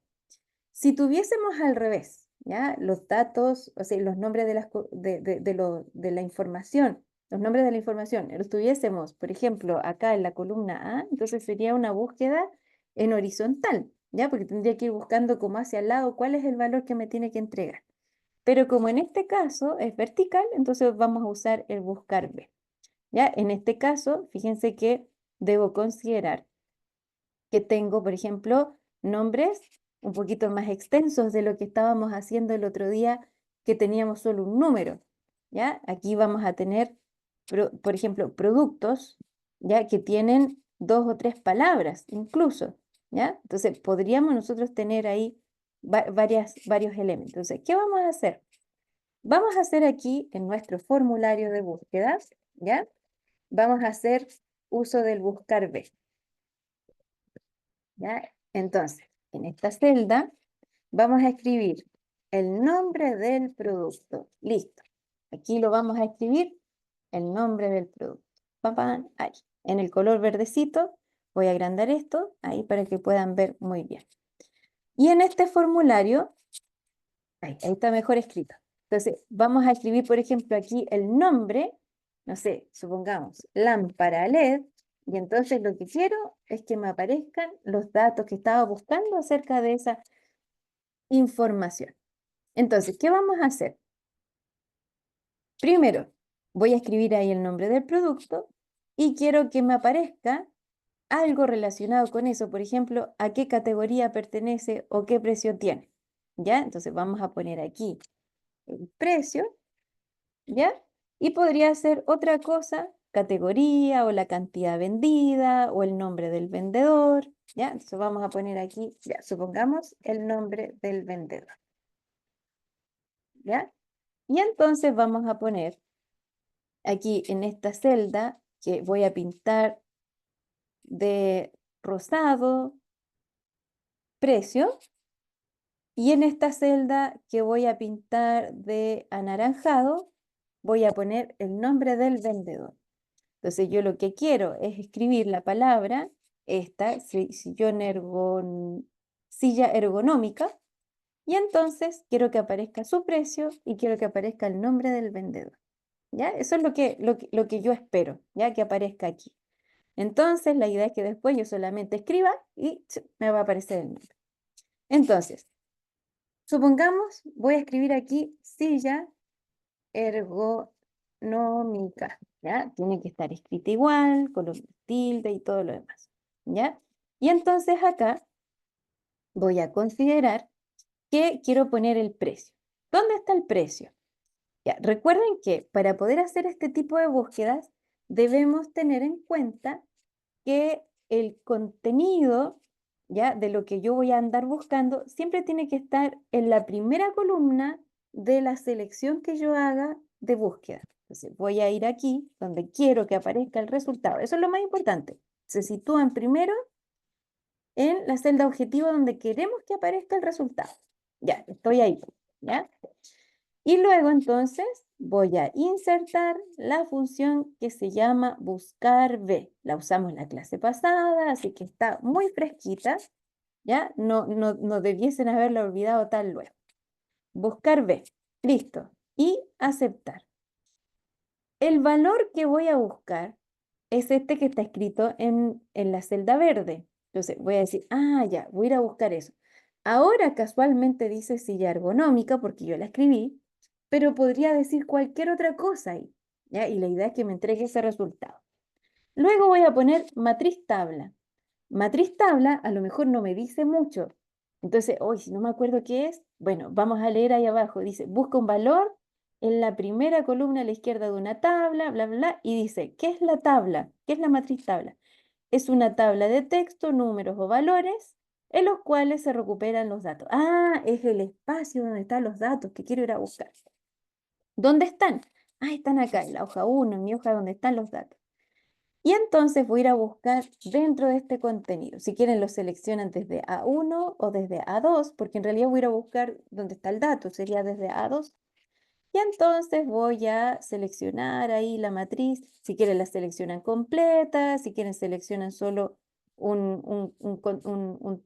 Si tuviésemos al revés, ¿ya? Los datos, o sea, los nombres de la información, los nombres de la información, los tuviésemos, por ejemplo, acá en la columna A, entonces sería una búsqueda en horizontal, ¿ya? Porque tendría que ir buscando como hacia el lado cuál es el valor que me tiene que entregar. Pero como en este caso es vertical, entonces vamos a usar el buscar B, ¿ya? En este caso, fíjense que debo considerar que tengo, por ejemplo, nombres un poquito más extensos de lo que estábamos haciendo el otro día, que teníamos solo un número, ¿ya? Aquí vamos a tener, por ejemplo, productos, ¿ya? Que tienen 2 o 3 palabras incluso, ¿ya? Entonces, podríamos nosotros tener ahí varios elementos. Entonces, ¿qué vamos a hacer? Vamos a hacer aquí en nuestro formulario de búsquedas, ¿ya? Vamos a hacer uso del buscar B, ¿ya? Entonces, en esta celda vamos a escribir el nombre del producto. Listo. Aquí lo vamos a escribir, el nombre del producto. Papá, ahí. En el color verdecito voy a agrandar esto, ahí para que puedan ver muy bien. Y en este formulario, ahí está mejor escrito. Entonces, vamos a escribir, por ejemplo, aquí el nombre, no sé, supongamos, lámpara LED, y entonces lo que quiero es que me aparezcan los datos que estaba buscando acerca de esa información. Entonces, ¿qué vamos a hacer? Primero, voy a escribir ahí el nombre del producto y quiero que me aparezca algo relacionado con eso, por ejemplo, a qué categoría pertenece o qué precio tiene, ¿ya? Entonces vamos a poner aquí el precio, ¿ya? Y podría ser otra cosa, categoría o la cantidad vendida o el nombre del vendedor, ¿ya? Entonces vamos a poner aquí, ya, supongamos el nombre del vendedor, ¿ya? Y entonces vamos a poner aquí en esta celda que voy a pintar de rosado, precio, y en esta celda que voy a pintar de anaranjado, voy a poner el nombre del vendedor. Entonces yo lo que quiero es escribir la palabra, esta, silla ergonómica, y entonces quiero que aparezca su precio y quiero que aparezca el nombre del vendedor. ¿Ya? Eso es lo que yo espero, ¿ya? Que aparezca aquí. Entonces, la idea es que después yo solamente escriba y me va a aparecer el nombre. Entonces, supongamos, voy a escribir aquí silla ergonómica, ¿ya? Tiene que estar escrita igual, con los tilde y todo lo demás, ¿ya? Y entonces acá voy a considerar que quiero poner el precio. ¿Dónde está el precio? Ya, recuerden que para poder hacer este tipo de búsquedas debemos tener en cuenta que el contenido, ya, de lo que yo voy a andar buscando siempre tiene que estar en la primera columna de la selección que yo haga de búsqueda. Entonces voy a ir aquí donde quiero que aparezca el resultado. Eso es lo más importante. Se sitúan primero en la celda objetivo donde queremos que aparezca el resultado. Ya, estoy ahí, ¿ya? Y luego entonces voy a insertar la función que se llama buscar B. La usamos en la clase pasada, así que está muy fresquita, ¿ya? No debiesen haberla olvidado tan luego. Buscar B, listo. Y aceptar. El valor que voy a buscar es este que está escrito en la celda verde. Entonces voy a decir, ya, voy a ir a buscar eso. Ahora casualmente dice silla ergonómica porque yo la escribí, pero podría decir cualquier otra cosa ahí, ¿ya? Y la idea es que me entregue ese resultado. Luego voy a poner matriz tabla. Matriz tabla a lo mejor no me dice mucho. Entonces, hoy si no me acuerdo qué es, bueno, vamos a leer ahí abajo. Dice, busca un valor en la primera columna a la izquierda de una tabla, bla, bla, bla, y dice, ¿qué es la tabla? ¿Qué es la matriz tabla? Es una tabla de texto, números o valores en los cuales se recuperan los datos. Es el espacio donde están los datos que quiero ir a buscar. ¿Dónde están? Están acá, en la hoja 1, en mi hoja donde están los datos. Y entonces voy a ir a buscar dentro de este contenido. Si quieren lo seleccionan desde A1 o desde A2, porque en realidad voy a ir a buscar dónde está el dato, sería desde A2. Y entonces voy a seleccionar ahí la matriz. Si quieren la seleccionan completa, si quieren seleccionan solo un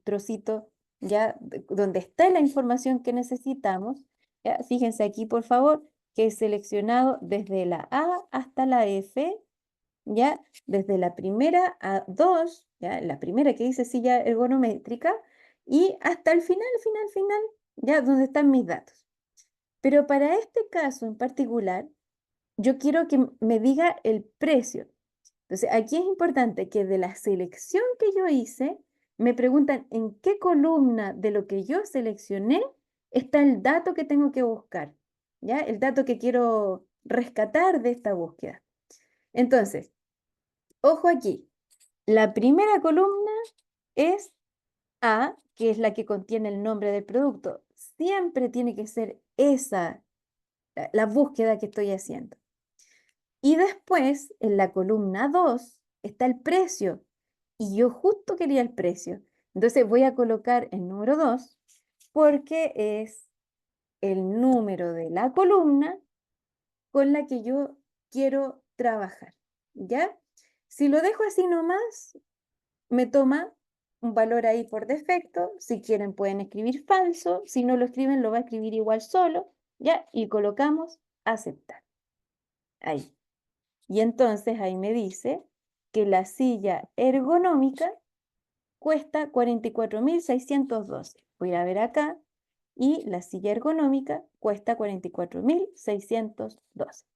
trocito ya donde está la información que necesitamos. ¿Ya? Fíjense aquí, por favor, que he seleccionado desde la A hasta la F, ya desde la primera a 2, ya la primera que dice silla ergonométrica, y hasta el final, ya donde están mis datos. Pero para este caso en particular, yo quiero que me diga el precio. Entonces, aquí es importante que de la selección que yo hice, me preguntan en qué columna de lo que yo seleccioné está el dato que tengo que buscar, ¿ya? El dato que quiero rescatar de esta búsqueda. Entonces, ojo aquí, la primera columna es A, que es la que contiene el nombre del producto. Siempre tiene que ser esa la búsqueda que estoy haciendo. Y después, en la columna 2, está el precio. Y yo justo quería el precio. Entonces voy a colocar el número 2 porque es el número de la columna con la que yo quiero trabajar. ¿Ya? Si lo dejo así nomás, me toma un valor ahí por defecto. Si quieren pueden escribir falso. Si no lo escriben, lo va a escribir igual solo. ¿Ya? Y colocamos aceptar. Ahí. Y entonces ahí me dice que la silla ergonómica cuesta 44.612. Voy a ver acá. Y la silla ergonómica cuesta 44.612.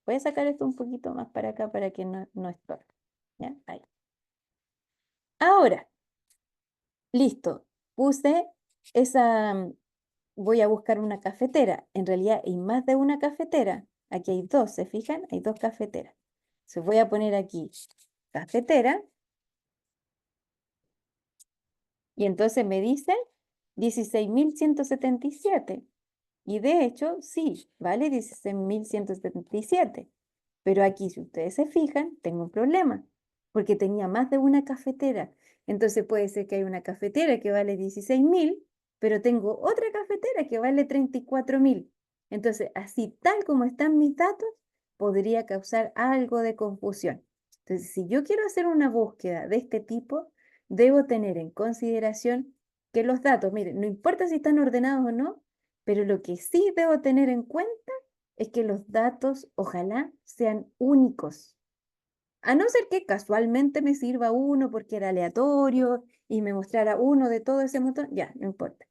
Voy a sacar esto un poquito más para acá para que no estorbe. ¿Ya? Ahí. Ahora, listo. Puse esa... Voy a buscar una cafetera. En realidad hay más de una cafetera. Aquí hay dos, ¿se fijan? Hay dos cafeteras. Entonces voy a poner aquí cafetera. Y entonces me dice 16.177. Y de hecho, sí, vale 16.177. Pero aquí, si ustedes se fijan, tengo un problema, porque tenía más de una cafetera. Entonces puede ser que hay una cafetera que vale 16.000, pero tengo otra cafetera que vale 34.000. Entonces, así tal como están mis datos, podría causar algo de confusión. Entonces, si yo quiero hacer una búsqueda de este tipo, debo tener en consideración que los datos, miren, no importa si están ordenados o no, pero lo que sí debo tener en cuenta es que los datos ojalá sean únicos. A no ser que casualmente me sirva uno porque era aleatorio y me mostrara uno de todo ese montón, ya, no importa.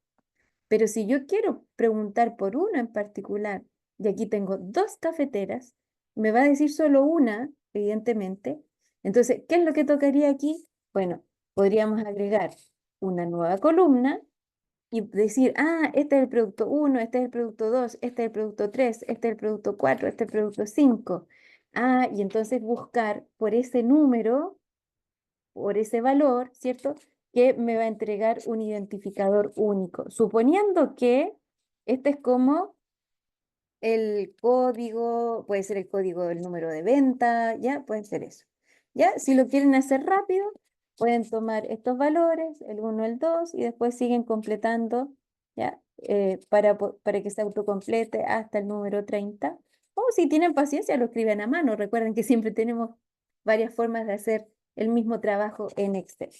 Pero si yo quiero preguntar por uno en particular, y aquí tengo dos cafeteras, me va a decir solo una, evidentemente. Entonces, ¿qué es lo que tocaría aquí? Bueno, podríamos agregar una nueva columna y decir, este es el producto 1, este es el producto 2, este es el producto 3, este es el producto 4, este es el producto 5. Y entonces buscar por ese número, por ese valor, ¿cierto? Que me va a entregar un identificador único. Suponiendo que este es como el código, puede ser el código del número de venta, ya, puede ser eso. Ya, si lo quieren hacer rápido, pueden tomar estos valores, el 1, el 2, y después siguen completando, ya, para que se autocomplete hasta el número 30. O si tienen paciencia, lo escriben a mano. Recuerden que siempre tenemos varias formas de hacer el mismo trabajo en Excel.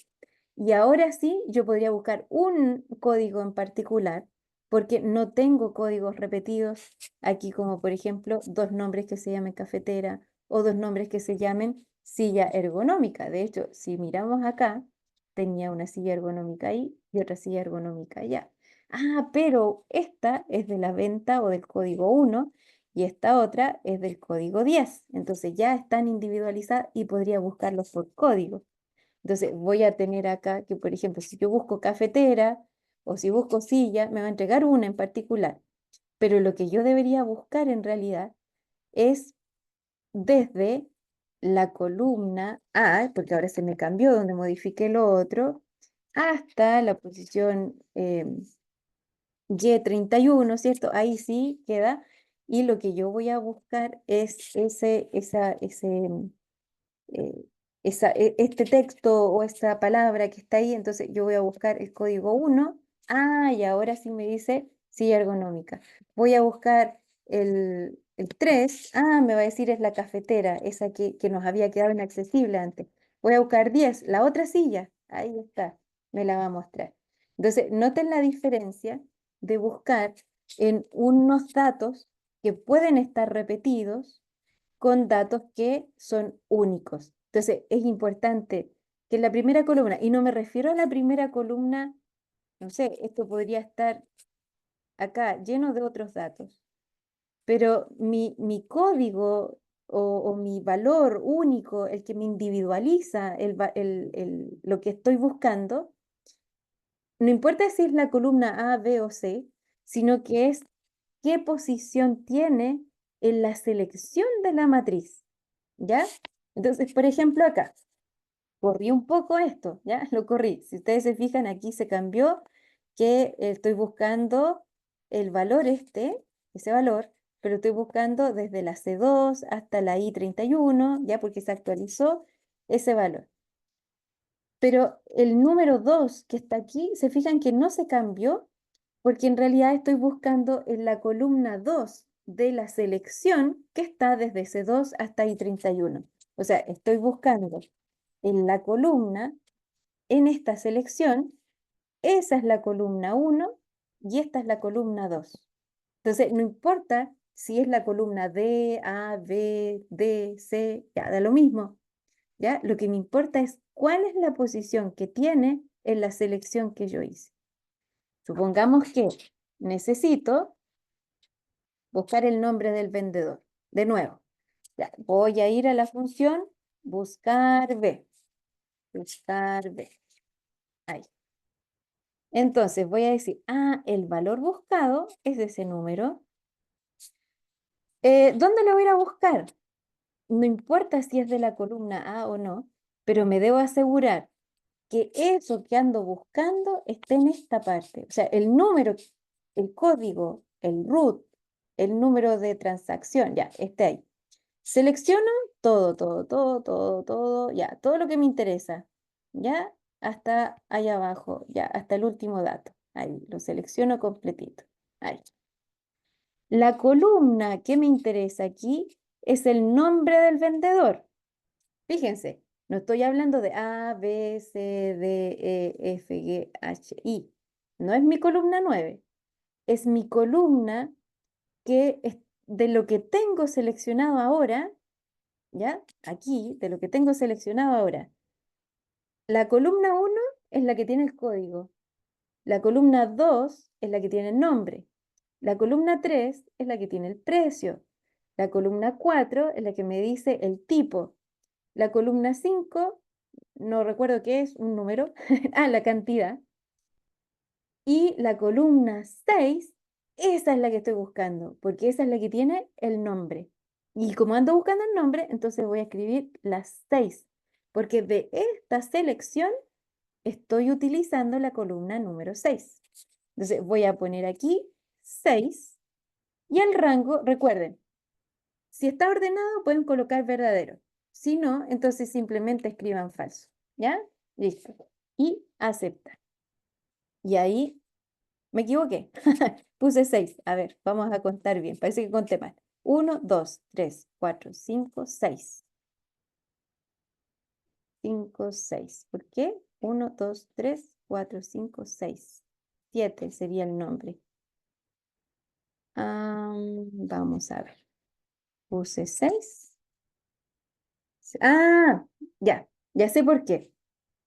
Y ahora sí, yo podría buscar un código en particular, porque no tengo códigos repetidos aquí, como por ejemplo dos nombres que se llamen cafetera o dos nombres que se llamen silla ergonómica. De hecho, si miramos acá, tenía una silla ergonómica ahí y otra silla ergonómica allá. Ah, pero esta es de la venta o del código 1 y esta otra es del código 10. Entonces ya están individualizadas y podría buscarlos por código. Entonces voy a tener acá que, por ejemplo, si yo busco cafetera o si busco silla, me va a entregar una en particular. Pero lo que yo debería buscar en realidad es desde la columna A, porque ahora se me cambió donde modifiqué lo otro, hasta la posición Y31, ¿cierto? Ahí sí queda. Y lo que yo voy a buscar es eh, este texto o esta palabra que está ahí. Entonces yo voy a buscar el código 1. Ah, y ahora sí me dice silla ergonómica. Voy a buscar el 3. Ah, me va a decir es la cafetera, esa que nos había quedado inaccesible antes. Voy a buscar 10, la otra silla. Ahí está, me la va a mostrar. Entonces, noten la diferencia de buscar en unos datos que pueden estar repetidos con datos que son únicos. Entonces, es importante que en la primera columna, y no me refiero a la primera columna, no sé, esto podría estar acá lleno de otros datos, pero mi código o mi valor único, el que me individualiza lo que estoy buscando, no importa si es la columna A, B o C, sino que es qué posición tiene en la selección de la matriz, ¿ya? Entonces, por ejemplo, acá, corrí un poco esto, ¿ya? Lo corrí. Si ustedes se fijan, aquí se cambió, que estoy buscando el valor ese valor, pero estoy buscando desde la C2 hasta la I31, ¿ya? Porque se actualizó ese valor. Pero el número 2 que está aquí, se fijan que no se cambió, porque en realidad estoy buscando en la columna 2 de la selección que está desde C2 hasta I31. O sea, estoy buscando en la columna, en esta selección, esa es la columna 1 y esta es la columna 2. Entonces, no importa si es la columna D, A, B, D, C, ya da lo mismo, ¿ya? Lo que me importa es cuál es la posición que tiene en la selección que yo hice. Supongamos que necesito buscar el nombre del vendedor. De nuevo, ya, voy a ir a la función buscar B. Buscar B. Ahí. Entonces voy a decir, el valor buscado es de ese número. ¿Dónde lo voy a ir a buscar? No importa si es de la columna A o no, pero me debo asegurar que eso que ando buscando esté en esta parte. O sea, el número, el código, el root, el número de transacción, ya, esté ahí. Selecciono todo, ya, todo lo que me interesa, ya, hasta ahí abajo, ya, hasta el último dato. Ahí, lo selecciono completito. Ahí. La columna que me interesa aquí es el nombre del vendedor. Fíjense, no estoy hablando de A, B, C, D, E, F, G, H, I. No es mi columna 9, es mi columna que es de lo que tengo seleccionado ahora, ¿ya? Aquí, de lo que tengo seleccionado ahora. La columna 1 es la que tiene el código. La columna 2 es la que tiene el nombre. La columna 3 es la que tiene el precio. La columna 4 es la que me dice el tipo. La columna 5, no recuerdo qué es, un número. La cantidad. Y la columna 6, esa es la que estoy buscando, porque esa es la que tiene el nombre. Y como ando buscando el nombre, entonces voy a escribir las 6, porque de esta selección estoy utilizando la columna número 6. Entonces voy a poner aquí 6 y el rango, recuerden, si está ordenado pueden colocar verdadero. Si no, entonces simplemente escriban falso. ¿Ya? Listo. Y aceptar. Y ahí me equivoqué. Puse 6. A ver, vamos a contar bien. Parece que conté mal. 1, 2, 3, 4, 5, 6. 5, 6. ¿Por qué? 1, 2, 3, 4, 5, 6. 7 sería el nombre. Vamos a ver. Puse 6 Ah, ya sé por qué.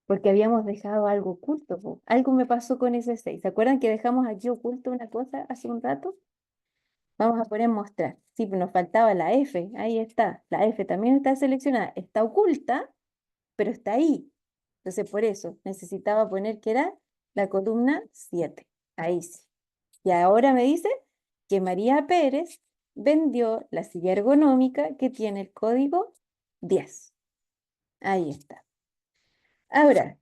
Porque habíamos dejado algo oculto, po. Algo me pasó con ese 6. ¿Se acuerdan que dejamos aquí oculto una cosa hace un rato? Vamos a poner mostrar. Sí, pero nos faltaba la F. Ahí está. La F también está seleccionada. Está oculta, pero está ahí. Entonces, por eso necesitaba poner que era la columna 7. Ahí sí. Y ahora me dice que María Pérez vendió la silla ergonómica que tiene el código 10. Ahí está. Ahora,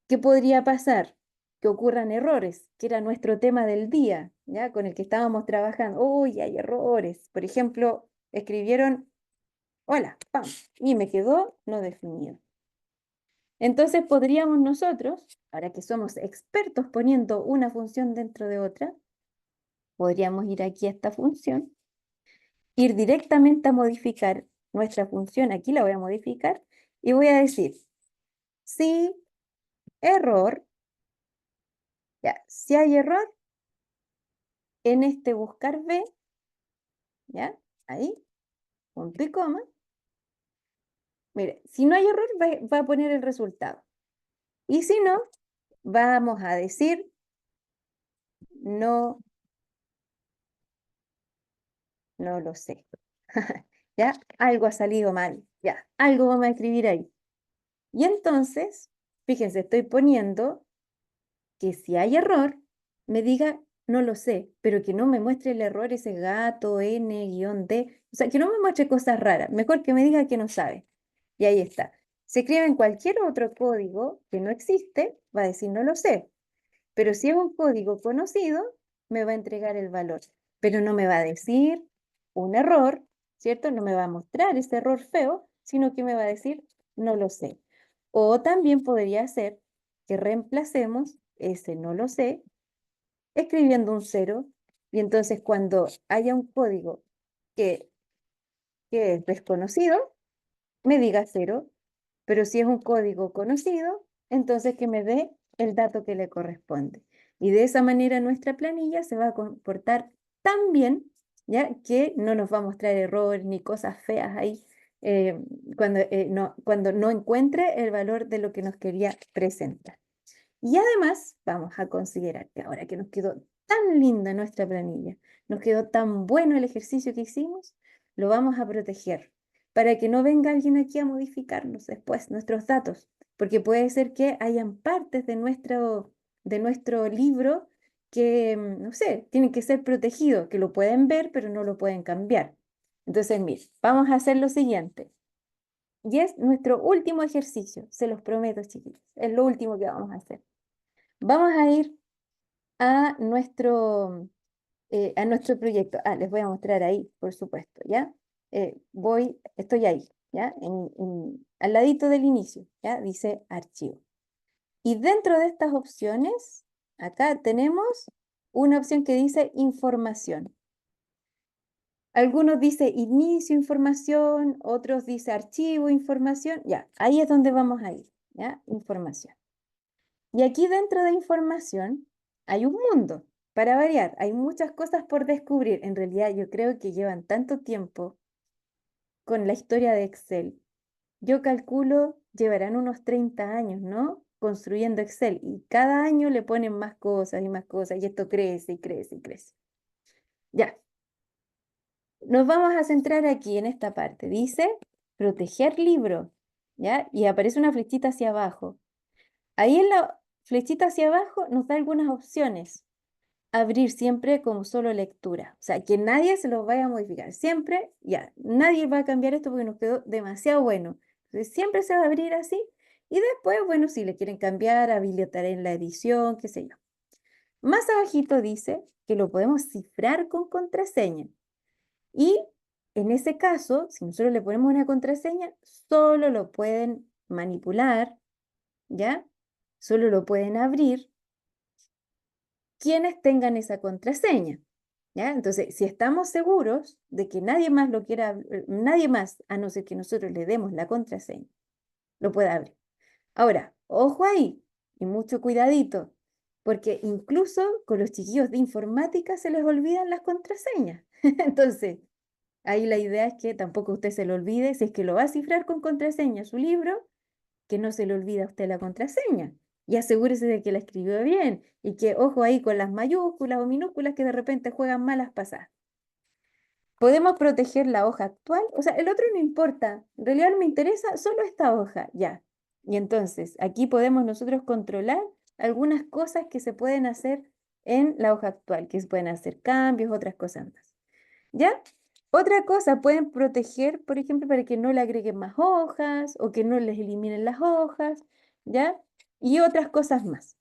¿qué podría pasar? Que ocurran errores, que era nuestro tema del día, ¿ya? Con el que estábamos trabajando. Uy, hay errores. Por ejemplo, escribieron, hola, pam, y me quedó no definido. Entonces podríamos nosotros, ahora que somos expertos poniendo una función dentro de otra, podríamos ir aquí a esta función, ir directamente a modificar nuestra función. Aquí la voy a modificar y voy a decir, si error, ya, si hay error, en este buscar B, ¿ya? Ahí, punto y coma. Mire, si no hay error, va a poner el resultado. Y si no, vamos a decir no, no lo sé. ¿Ya? Algo ha salido mal. Ya, algo vamos a escribir ahí. Y entonces, fíjense, estoy poniendo que si hay error, me diga no lo sé, pero que no me muestre el error ese gato, N-D, o sea, que no me muestre cosas raras, mejor que me diga que no sabe. Y ahí está. Se escribe en cualquier otro código que no existe, va a decir no lo sé, pero si es un código conocido, me va a entregar el valor, pero no me va a decir un error, ¿cierto? No me va a mostrar ese error feo, sino que me va a decir no lo sé. O también podría ser que reemplacemos ese no lo sé escribiendo un 0 y entonces cuando haya un código que, que es desconocido, me diga 0, pero si es un código conocido, entonces que me dé el dato que le corresponde. Y de esa manera nuestra planilla se va a comportar tan bien, ¿ya? Que no nos va a mostrar errores ni cosas feas ahí cuando no encuentre el valor de lo que nos quería presentar. Y además vamos a considerar que ahora que nos quedó tan linda nuestra planilla, nos quedó tan bueno el ejercicio que hicimos, lo vamos a proteger para que no venga alguien aquí a modificarnos después nuestros datos, porque puede ser que hayan partes de nuestro libro que, no sé, tienen que ser protegidos, que lo pueden ver, pero no lo pueden cambiar. Entonces, mire, vamos a hacer lo siguiente. Y es nuestro último ejercicio, se los prometo, chiquillos, es lo último que vamos a hacer. Vamos a ir a nuestro proyecto. Ah, les voy a mostrar ahí, por supuesto, ¿ya? Estoy ahí, ¿ya? Al ladito del inicio, ¿ya? Dice archivo. Y dentro de estas opciones, acá tenemos una opción que dice información. Algunos dice inicio información, otros dice archivo información, ya, ahí es donde vamos a ir, ¿ya? Información. Y aquí dentro de información hay un mundo, para variar, hay muchas cosas por descubrir. En realidad yo creo que llevan tanto tiempo con la historia de Excel. Yo calculo llevarán unos 30 años, ¿no? Construyendo Excel y cada año le ponen más cosas y esto crece y crece y crece. Ya, nos vamos a centrar aquí en esta parte. Dice proteger libro, ¿ya? Y aparece una flechita hacia abajo. Ahí en la flechita hacia abajo nos da algunas opciones. Abrir siempre como solo lectura. O sea, que nadie se los vaya a modificar. Siempre, ya, nadie va a cambiar esto porque nos quedó demasiado bueno. Entonces, siempre se va a abrir así. Y después, bueno, si le quieren cambiar, habilitar en la edición, qué sé yo. Más abajito dice que lo podemos cifrar con contraseña. Y en ese caso, si nosotros le ponemos una contraseña, solo lo pueden manipular, ¿ya? Solo lo pueden abrir quienes tengan esa contraseña, ¿ya? Entonces, si estamos seguros de que nadie más lo quiera, nadie más, a no ser que nosotros le demos la contraseña, lo puede abrir. Ahora, ojo ahí, y mucho cuidadito, porque incluso con los chiquillos de informática se les olvidan las contraseñas. Entonces, Ahí la idea es que tampoco usted se lo olvide, si es que lo va a cifrar con contraseña su libro, que no se le olvide a usted la contraseña. Y asegúrese de que la escribió bien y que, ojo ahí con las mayúsculas o minúsculas que de repente juegan malas pasadas. Podemos proteger la hoja actual, o sea, el otro no importa, en realidad no me interesa solo esta hoja, ya. Y entonces, aquí podemos nosotros controlar algunas cosas que se pueden hacer en la hoja actual, que se pueden hacer cambios, otras cosas más. ¿Ya? Otra cosa, pueden proteger, por ejemplo, para que no le agreguen más hojas o que no les eliminen las hojas, ¿ya? Y otras cosas más.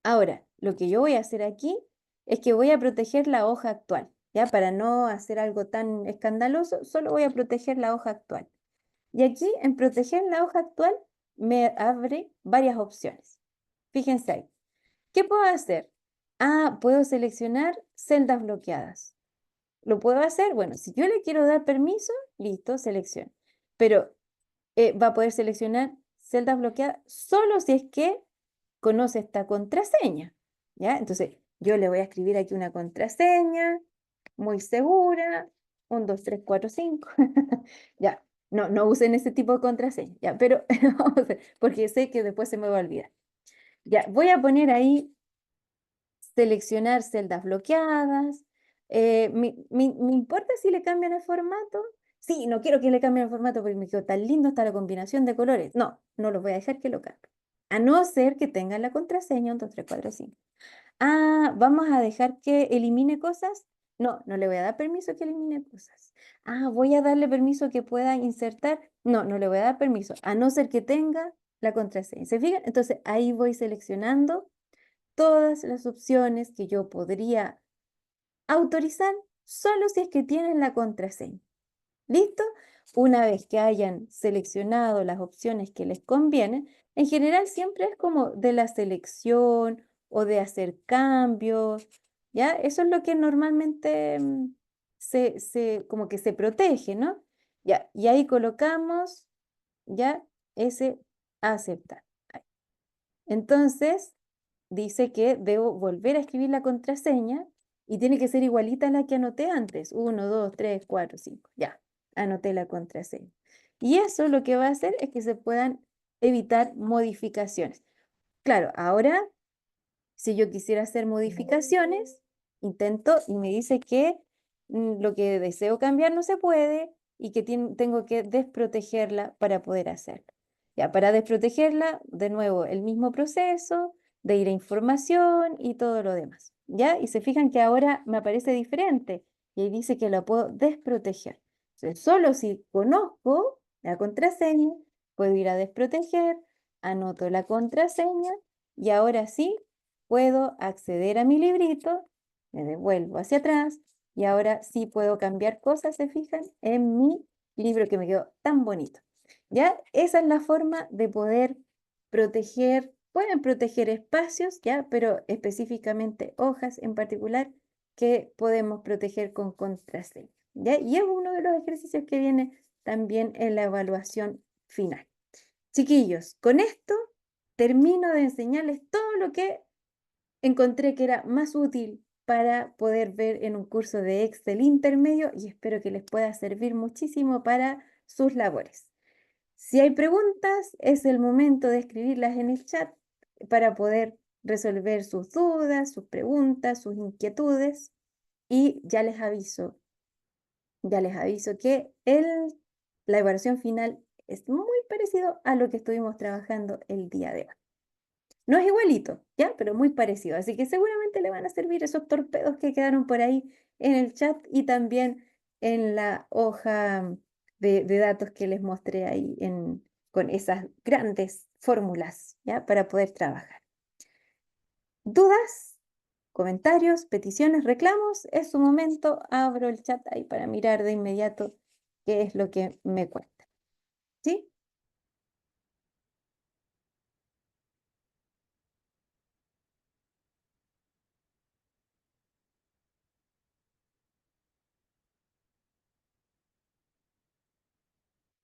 Ahora, lo que yo voy a hacer aquí es que voy a proteger la hoja actual, ¿ya? Para no hacer algo tan escandaloso, solo voy a proteger la hoja actual. Y aquí, en proteger la hoja actual, me abre varias opciones. Fíjense ahí. ¿Qué puedo hacer? Ah, puedo seleccionar celdas bloqueadas. ¿Lo puedo hacer? Bueno, si yo le quiero dar permiso, listo, selecciono. Pero va a poder seleccionar celdas bloqueadas solo si es que conoce esta contraseña, ¿ya? Entonces, yo le voy a escribir aquí una contraseña muy segura, 1, 2, 3, 4, 5, ya, no usen ese tipo de contraseña, ya, pero porque sé que después se me va a olvidar. Ya, voy a poner ahí seleccionar celdas bloqueadas. ¿Me importa si le cambian el formato? Sí, no quiero que le cambien el formato porque me quedó tan lindo hasta la combinación de colores. No los voy a dejar que lo cambie. A no ser que tengan la contraseña 1, 2, 3, 4, 5. Ah, ¿vamos a dejar que elimine cosas? No le voy a dar permiso que elimine cosas. Ah, ¿voy a darle permiso que pueda insertar? No le voy a dar permiso, a no ser que tenga la contraseña. ¿Se fijan? Entonces ahí voy seleccionando todas las opciones que yo podría autorizar solo si es que tienen la contraseña. ¿Listo? Una vez que hayan seleccionado las opciones que les convienen, en general siempre es como de la selección o de hacer cambios, ¿ya? Eso es lo que normalmente como que se protege, ¿no? Ya, y ahí colocamos, ya, ese aceptar. Entonces, dice que debo volver a escribir la contraseña y tiene que ser igualita a la que anoté antes. 1, 2, 3, 4, 5. Ya, anoté la contraseña. Y eso lo que va a hacer es que se puedan evitar modificaciones. Claro, ahora, si yo quisiera hacer modificaciones, intento y me dice que lo que deseo cambiar no se puede y que tengo que desprotegerla para poder hacerlo. Ya, para desprotegerla, de nuevo, el mismo proceso de ir a información y todo lo demás. ¿Ya? Y se fijan que ahora me aparece diferente y ahí dice que la puedo desproteger. Entonces, solo si conozco la contraseña, puedo ir a desproteger, anoto la contraseña y ahora sí puedo acceder a mi librito, me devuelvo hacia atrás y ahora sí puedo cambiar cosas, ¿se fijan? En mi libro que me quedó tan bonito. ¿Ya? Esa es la forma de poder proteger, pueden proteger espacios, ¿ya? Pero específicamente hojas en particular que podemos proteger con contraseña, ¿ya? Y es uno de los ejercicios que viene también en la evaluación final. Chiquillos, con esto termino de enseñarles todo lo que encontré que era más útil para poder ver en un curso de Excel intermedio y espero que les pueda servir muchísimo para sus labores. Si hay preguntas, es el momento de escribirlas en el chat para poder resolver sus dudas, sus preguntas, sus inquietudes y ya les aviso que la evaluación final es muy parecido a lo que estuvimos trabajando el día de hoy. No es igualito, ¿ya? Pero muy parecido. Así que seguramente le van a servir esos torpedos que quedaron por ahí en el chat y también en la hoja de datos que les mostré ahí con esas grandes fórmulas, ¿ya? Para poder trabajar. ¿Dudas? ¿Comentarios? ¿Peticiones? ¿Reclamos? Es su momento. Abro el chat ahí para mirar de inmediato qué es lo que me cuenta. ¿Sí?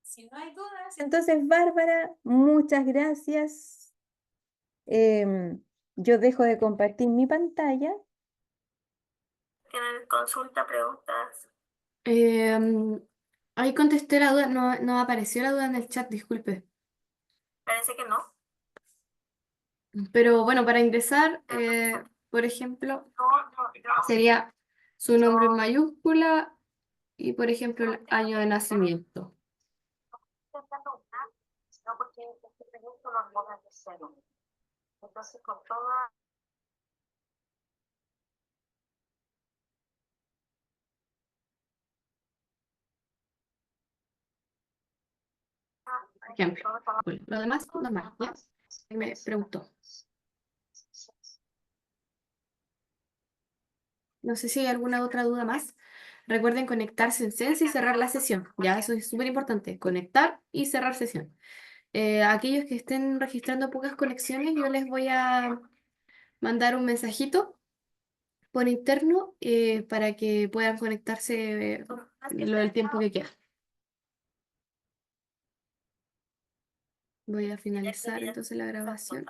Si no hay dudas, entonces, Bárbara, muchas gracias. Yo dejo de compartir mi pantalla. ¿Tienen consulta, preguntas? Ahí contesté la duda, no apareció la duda en el chat, disculpe. Parece que no. Pero bueno, para ingresar, por ejemplo, sería su nombre en mayúscula y, por ejemplo, el año de nacimiento. No, porque este proyecto lo armamos de cero. Entonces, con toda Por ejemplo, lo demás, normal, ¿ya? Me preguntó. No sé si hay alguna otra duda más. Recuerden conectarse en Sense y cerrar la sesión. Ya, eso es súper importante. Conectar y cerrar sesión. Aquellos que estén registrando pocas conexiones, yo les voy a mandar un mensajito por interno para que puedan conectarse lo del tiempo que queda. Voy a finalizar entonces la grabación.